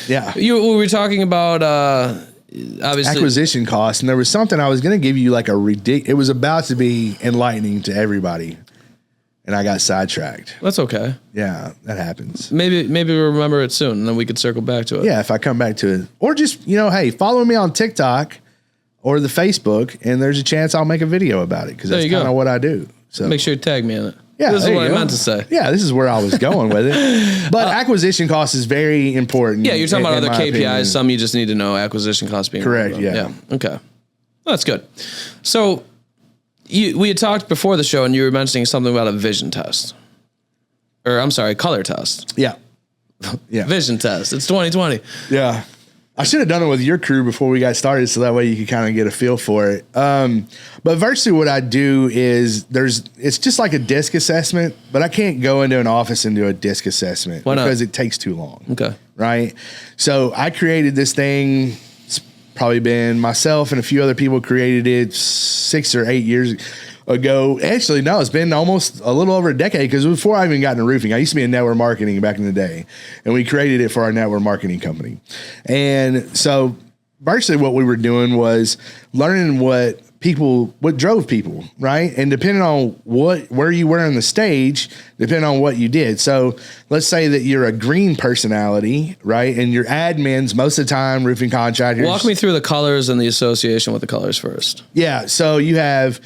Yeah. We were talking about obviously acquisition costs, and there was something I was going to give you like it was about to be enlightening to everybody. and I got sidetracked. That's okay. Yeah, that happens. Maybe we'll remember it soon, and then we could circle back to it. Yeah, if I come back to it. Or just, hey, follow me on TikTok or the Facebook, and there's a chance I'll make a video about it, because that's kind of what I do. So make sure you tag me in it. Yeah, this is what I meant to say. Yeah, this is where I was going with it. But acquisition cost is very important. Yeah, you're talking about other KPIs. Opinion. Some you just need to know. Acquisition cost being correct. Yeah. Okay. Well, that's good. So we had talked before the show, and you were mentioning something about a vision test, or I'm sorry, color test. Yeah. Yeah. Vision test. It's 2020. Yeah. I should have done it with your crew before we got started, so that way you could kind of get a feel for it. But virtually what I do is it's just like a disc assessment, but I can't go into an office and do a disc assessment because it takes too long. Okay. Right. So I created this thing. It's probably been myself and a few other people created it 6 or 8 years ago. Actually, no, it's been almost a little over a decade, because before I even got into roofing, I used to be in network marketing back in the day, and we created it for our network marketing company. And so virtually what we were doing was learning what drove people, right? And depending on where you were on the stage, depending on what you did. So let's say that you're a green personality, right? And your admins, most of the time, roofing contractors. Walk me through the colors and the association with the colors first. Yeah. So you have,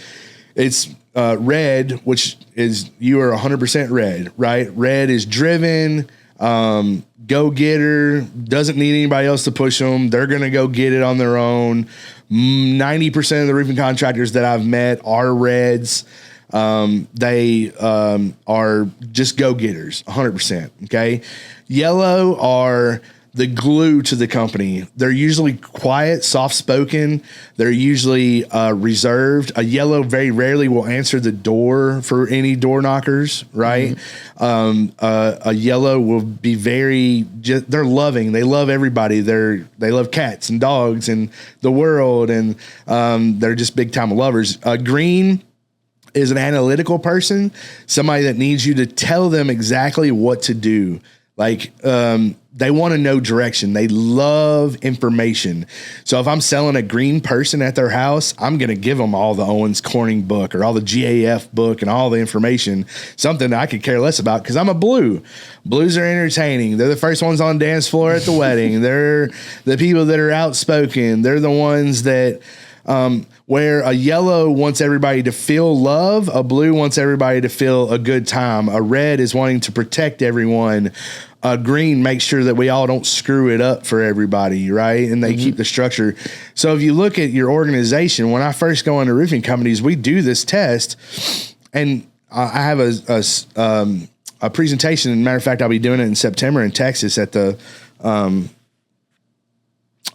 it's red, which is, you are 100% red, right? Red is driven, go-getter, doesn't need anybody else to push them. They're going to go get it on their own. 90% of the roofing contractors that I've met are reds. They are just go-getters, 100%. Okay. Yellow are the glue to the company. They're usually quiet, soft-spoken. They're usually reserved. A yellow very rarely will answer the door for any door knockers, right? Mm-hmm. A yellow will be they're loving. They love everybody. They love cats and dogs and the world, and they're just big-time lovers. Green is an analytical person, somebody that needs you to tell them exactly what to do. Like, they want to know direction. They love information. So if I'm selling a green person at their house, I'm going to give them all the Owens Corning book or all the GAF book and all the information, something that I could care less about, because I'm a blue. Blues are entertaining. They're the first ones on the dance floor at the wedding. They're the people that are outspoken. They're the ones that, where a yellow wants everybody to feel love, a blue wants everybody to feel a good time. A red is wanting to protect everyone. A green makes sure that we all don't screw it up for everybody, right? And they keep the structure. So if you look at your organization, when I first go into roofing companies, we do this test, and I have a presentation. As a matter of fact, I'll be doing it in September in Texas at the RCA,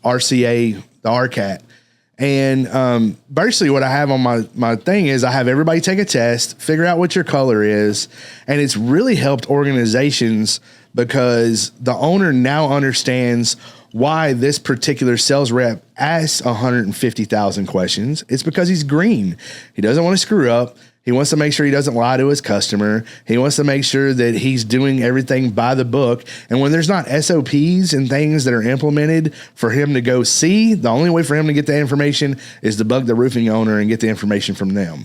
the RCAT. And basically what I have on my thing is I have everybody take a test, figure out what your color is. And it's really helped organizations, because the owner now understands why this particular sales rep asks 150,000 questions. It's because he's green. He doesn't want to screw up. He wants to make sure he doesn't lie to his customer. He wants to make sure that he's doing everything by the book. And when there's not SOPs and things that are implemented for him to go see, the only way for him to get that information is to bug the roofing owner and get the information from them.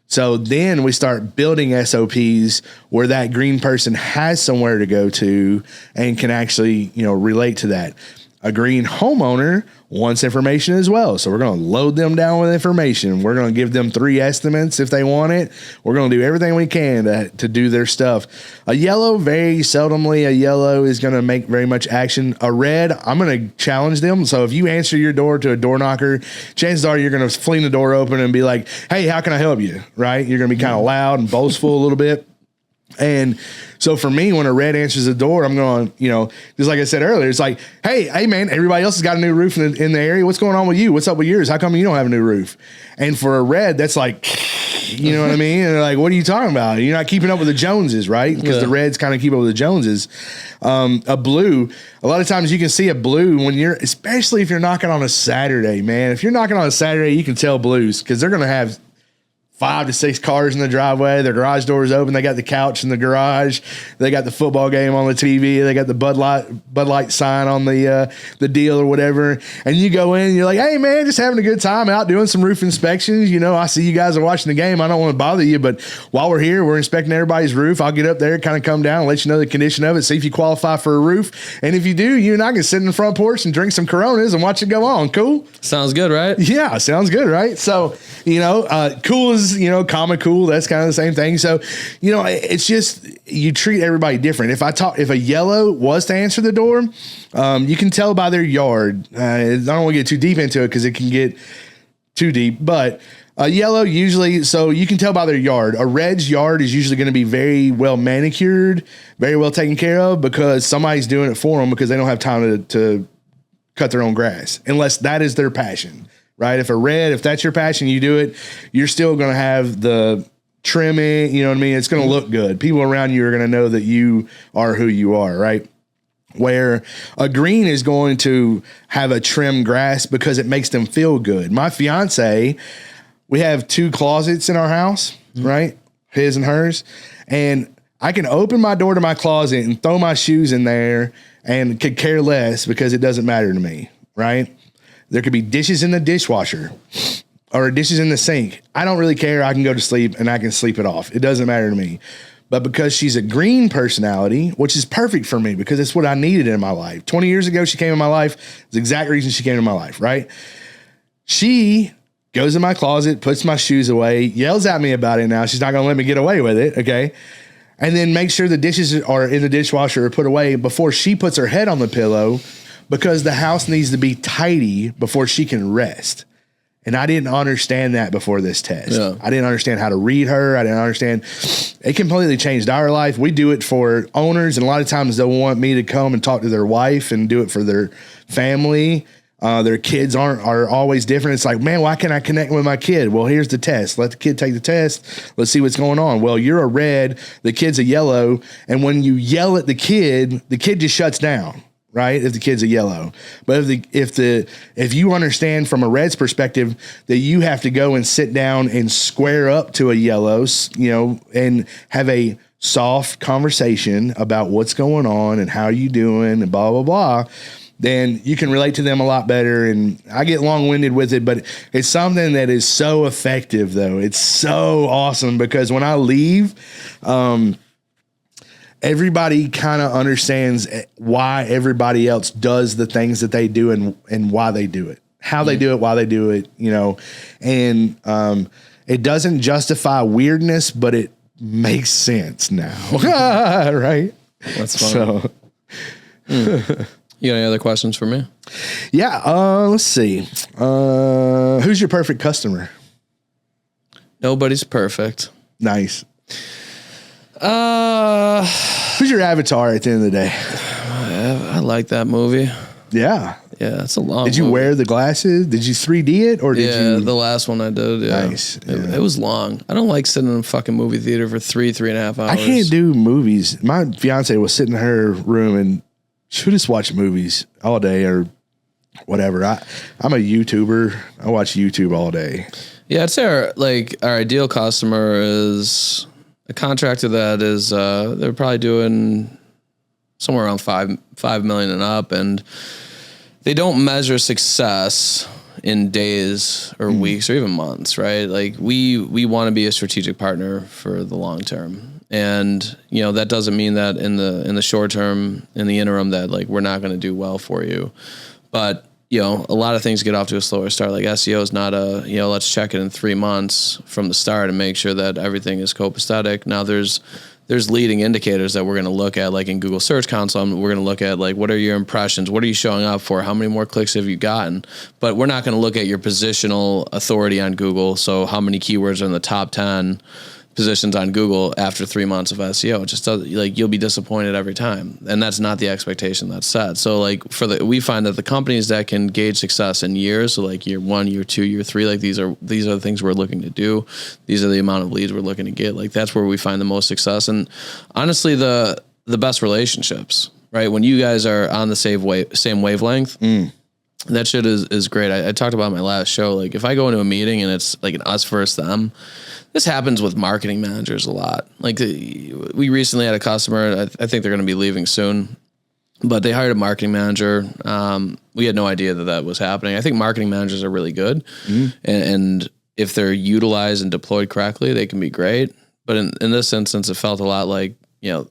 So then we start building SOPs where that green person has somewhere to go to and can actually, relate to that. A green homeowner wants information as well. So we're going to load them down with information. We're going to give them 3 estimates if they want it. We're going to do everything we can to do their stuff. A yellow, very seldomly, a yellow is going to make very much action. A red, I'm going to challenge them. So if you answer your door to a door knocker, chances are you're going to fling the door open and be like, hey, how can I help you? Right? You're going to be kind of loud and boastful a little bit. And so for me, when a red answers the door, I'm going, just like I said earlier, it's like, hey, man, everybody else has got a new roof in the area. What's going on with you? What's up with yours? How come you don't have a new roof? And for a red, that's like, you know what I mean? And they're like, what are you talking about? You're not keeping up with the Joneses, right? Because the reds kind of keep up with the Joneses. A blue, a lot of times you can see a blue especially if you're knocking on a Saturday, man. If you're knocking on a Saturday, you can tell blues, because they're going to have 5 to 6 cars in the driveway. Their garage doors open. They got the couch in the garage. They got the football game on the TV. They got the Bud Light sign on the deal or whatever. And you go in and you're like, hey man, just having a good time out doing some roof inspections. You know, I see you guys are watching the game. I don't want to bother you, but while we're here, we're inspecting everybody's roof. I'll get up there, kind of come down and let you know the condition of it, see if you qualify for a roof. And if you do, you and I can sit in the front porch and drink some Coronas and watch it go on. Cool? Sounds good, right? Yeah, sounds good, right? So, you know, cool is, you know, common cool. That's kind of the same thing. So, you know, it's just, you treat everybody different. If a yellow was to answer the door, you can tell by their yard. I don't want to get too deep into it because it can get too deep, but a yellow usually, so you can tell by their yard. A red's yard is usually going to be very well manicured, very well taken care of because somebody's doing it for them because they don't have time to cut their own grass unless that is their passion. Right. If that's your passion, you do it, you're still going to have the trimming, you know what I mean? It's going to look good. People around you are going to know that you are who you are. Right. Where a green is going to have a trimmed grass because it makes them feel good. My fiance, we have 2 closets in our house, right? His and hers. And I can open my door to my closet and throw my shoes in there and could care less because it doesn't matter to me. Right. There could be dishes in the dishwasher or dishes in the sink. I don't really care. I can go to sleep and I can sleep it off. It doesn't matter to me. But because she's a green personality, which is perfect for me because it's what I needed in my life. 20 years ago, she came in my life. It's the exact reason she came in my life, right? She goes in my closet, puts my shoes away, yells at me about it now. She's not going to let me get away with it, okay? And then make sure the dishes are in the dishwasher or put away before she puts her head on the pillow because the house needs to be tidy before she can rest. And I didn't understand that before this test. Yeah. I didn't understand how to read her. I didn't understand. It completely changed our life. We do it for owners, and a lot of times they'll want me to come and talk to their wife and do it for their family. Their kids are always different. It's like, man, why can't I connect with my kid? Well, here's the test. Let the kid take the test. Let's see what's going on. Well, you're a red. The kid's a yellow. And when you yell at the kid just shuts down. Right? If the kid's a yellow, but if you understand from a red's perspective that you have to go and sit down and square up to a yellow, you know, and have a soft conversation about what's going on and how you doing and blah, blah, blah, then you can relate to them a lot better. And I get long-winded with it, but it's something that is so effective though. It's so awesome because when I leave, everybody kind of understands why everybody else does the things that they do and why they do it, how they do it, why they do it, you know, and it doesn't justify weirdness, but it makes sense now. Right. That's fun. So, you got any other questions for me? Yeah. Let's see. Who's your perfect customer? Nobody's perfect. Nice. Who's your avatar at the end of the day? I like that movie. Yeah. Yeah, it's a long Did you movie. wear the glasses? Did you 3D it or did you? Yeah, the last one I did. Yeah. Nice. It was long. I don't like sitting in a fucking movie theater for 3.5 hours. I can't do movies. My fiance was sitting in her room and she would just watch movies all day or whatever. I'm a YouTuber. I watch YouTube all day. Yeah, I'd say our ideal customer is a contractor that is they're probably doing somewhere around 5 million and up, and they don't measure success in days or weeks or even months, right? Like we want to be a strategic partner for the long term. And, you know, that doesn't mean that in the short term, in the interim, that like we're not going to do well for you. But, you know, a lot of things get off to a slower start. Like SEO is not let's check it in 3 months from the start and make sure that everything is copacetic. Now there's leading indicators that we're going to look at, like in Google Search Console. We're going to look at like, what are your impressions? What are you showing up for? How many more clicks have you gotten? But we're not going to look at your positional authority on Google. So how many keywords are in the top 10 positions on Google after 3 months of SEO? It just does, like, you'll be disappointed every time. And that's not the expectation that's set. So like we find that the companies that can gauge success in years, so like year 1, year 2, year 3, like these are the things we're looking to do. These are the amount of leads we're looking to get. Like that's where we find the most success. And honestly, the best relationships, right? When you guys are on the same wavelength, That shit is great. I talked about in my last show. Like, if I go into a meeting and it's like an us versus them, this happens with marketing managers a lot. Like, we recently had a customer, I think they're going to be leaving soon, but they hired a marketing manager. We had no idea that was happening. I think marketing managers are really good. And if they're utilized and deployed correctly, they can be great. But in this instance, it felt a lot like,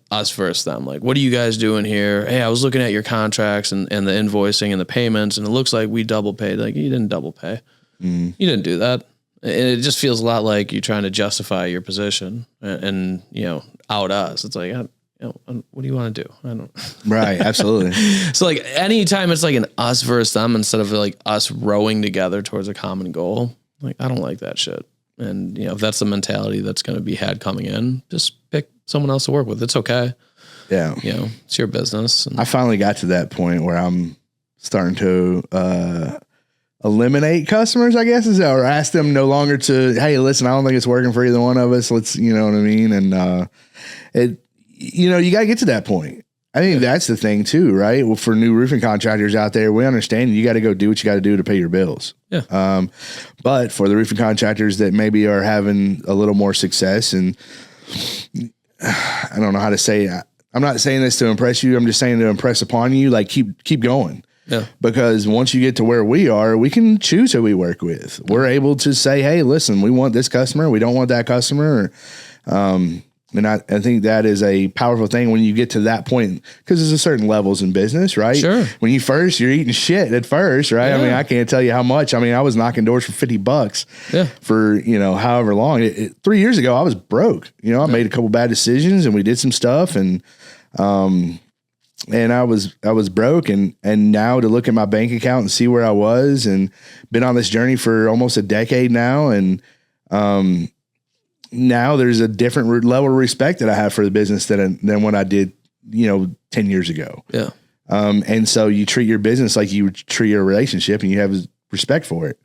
us versus them. Like, what are you guys doing here? Hey, I was looking at your contracts and the invoicing and the payments, and it looks like we double paid. Like, you didn't double pay. You didn't do that. And it just feels a lot like you're trying to justify your position and out us. It's like, what do you want to do? I don't. Right. Absolutely. So like anytime it's like an us versus them instead of like us rowing together towards a common goal, like, I don't like that shit. And if that's the mentality that's going to be had coming in, just pick someone else to work with. It's okay. Yeah. It's your business. I finally got to that point where I'm starting to eliminate customers, I guess, or ask them no longer to, hey, listen, I don't think it's working for either one of us. Let's, you know what I mean? And you got to get to that point. I think that's the thing too, right? Well, for new roofing contractors out there, we understand you got to go do what you got to do to pay your bills. Yeah. But for the roofing contractors that maybe are having a little more success, and I don't know how to say it. I'm not saying this to impress you. I'm just saying to impress upon you, like keep going. Yeah. Because once you get to where we are, we can choose who we work with. We're able to say, hey, listen, we want this customer. We don't want that customer. And I think that is a powerful thing when you get to that point, because there's a certain levels in business, right? Sure. When you're eating shit at first, right? Yeah. I mean, I can't tell you how much. I mean, I was knocking doors for $50 for, however long. 3 years ago, I was broke. I made a couple bad decisions and we did some stuff and I was broke and now to look at my bank account and see where I was and been on this journey for almost a decade now. And, now there's a different level of respect that I have for the business than what I did, 10 years ago. Yeah. And so you treat your business like you would treat your relationship and you have respect for it.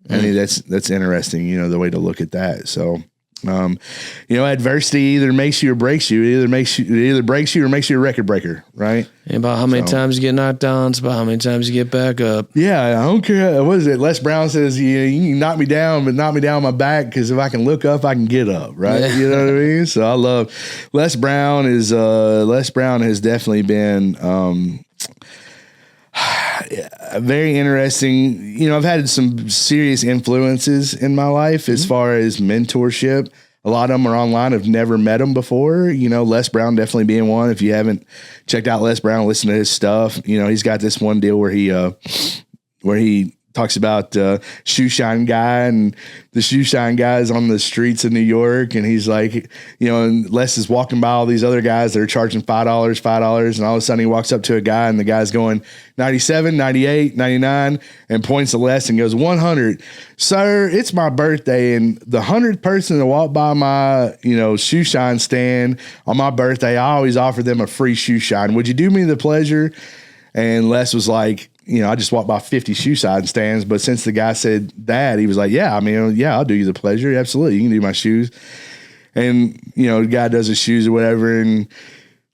I think that's interesting, the way to look at that. So, adversity either makes you or breaks you. It either breaks you or makes you a record breaker, right? And about how many times you get knocked down, it's about how many times you get back up. Yeah, I don't care. What is it? Les Brown says, you can knock me down, but knock me down on my back, because if I can look up, I can get up, right? Yeah. You know what I mean? So I love Les Brown. Les Brown has definitely been very interesting. I've had some serious influences in my life as far as mentorship. A lot of them are online. I've never met them before. Les Brown definitely being one. If you haven't checked out Les Brown, listen to his stuff. He's got this one deal where he talks about shoe shine guy, and the shoe shine guy is on the streets of New York, and he's like, and Les is walking by all these other guys that are charging $5, and all of a sudden he walks up to a guy, and the guy's going 97, 98, 99, and points to Les and goes 100. Sir, it's my birthday, and the 100th person to walk by my shoe shine stand on my birthday, I always offer them a free shoe shine. Would you do me the pleasure? And Les was like, I just walked by 50 shoe side stands, but since the guy said that, he was like, yeah, I'll do you the pleasure. Absolutely. You can do my shoes. And, the guy does his shoes or whatever. And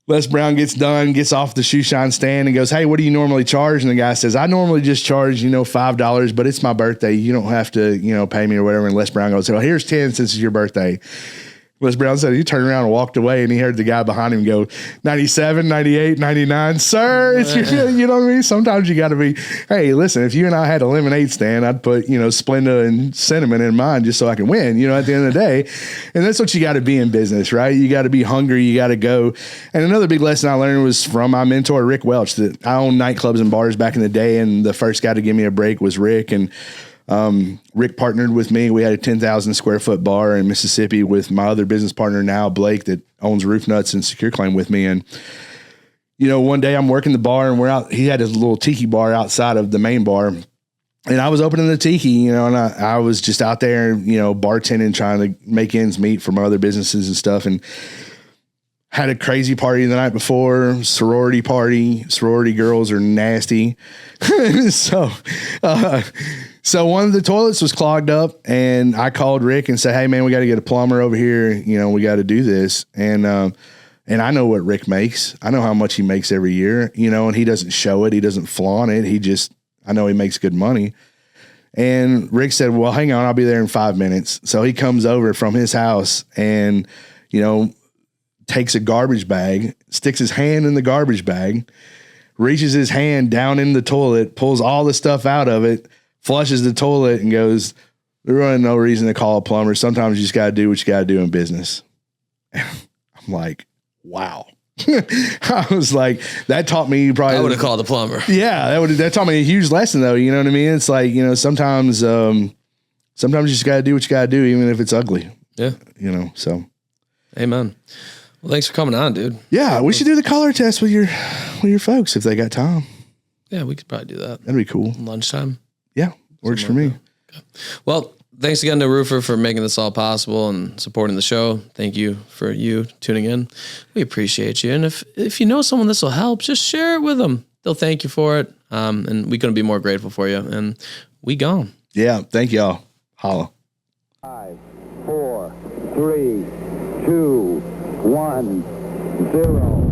Les Brown gets off the shoe shine stand and goes, hey, what do you normally charge? And the guy says, I normally just charge, $5, but it's my birthday. You don't have to, pay me or whatever. And Les Brown goes, well, here's 10 since it's your birthday. Les Brown said he turned around and walked away, and he heard the guy behind him go 97, 98, 99. Sir, it's your, you know what I mean? Sometimes you got to be, hey, listen, if you and I had a lemonade stand, I'd put, Splenda and cinnamon in mine just so I can win, at the end of the day. And that's what you got to be in business, right? You got to be hungry. You got to go. And another big lesson I learned was from my mentor, Rick Welch, that I owned nightclubs and bars back in the day. And the first guy to give me a break was Rick. And Rick partnered with me. We had a 10,000 square foot bar in Mississippi with my other business partner now, Blake, that owns RoofNutz and Secure Claim with me. And, one day I'm working the bar and we're out, he had his little tiki bar outside of the main bar. And I was opening the tiki, and I was just out there, bartending, trying to make ends meet for my other businesses and stuff. And had a crazy party the night before, sorority party. Sorority girls are nasty. So one of the toilets was clogged up, and I called Rick and said, hey man, we got to get a plumber over here. We got to do this. And I know what Rick makes. I know how much he makes every year, and he doesn't show it. He doesn't flaunt it. I know he makes good money. And Rick said, well, hang on, I'll be there in 5 minutes. So he comes over from his house and, you know, takes a garbage bag, sticks his hand in the garbage bag, reaches his hand down in the toilet, pulls all the stuff out of it, flushes the toilet, and goes, "There's really no reason to call a plumber. Sometimes you just got to do what you got to do in business." I'm like, wow. I was like, that taught me probably. I would have called the plumber. Yeah, that taught me a huge lesson, though. You know what I mean? It's like, you know, sometimes you just got to do what you got to do, even if it's ugly. Yeah. You know, so. Amen. Well, thanks for coming on, dude. Yeah, we should do the color test with your folks if they got time. Yeah, we could probably do that. That'd be cool. Lunchtime. Yeah, works for me. Okay. Well, thanks again to Roofer for making this all possible and supporting the show. Thank you for you tuning in. We appreciate you. And if you know someone this will help, just share it with them. They'll thank you for it. And we couldn't be more grateful for you. And we gone. Yeah, thank y'all. Holla. 5, 4, 3, 2, 1, 0.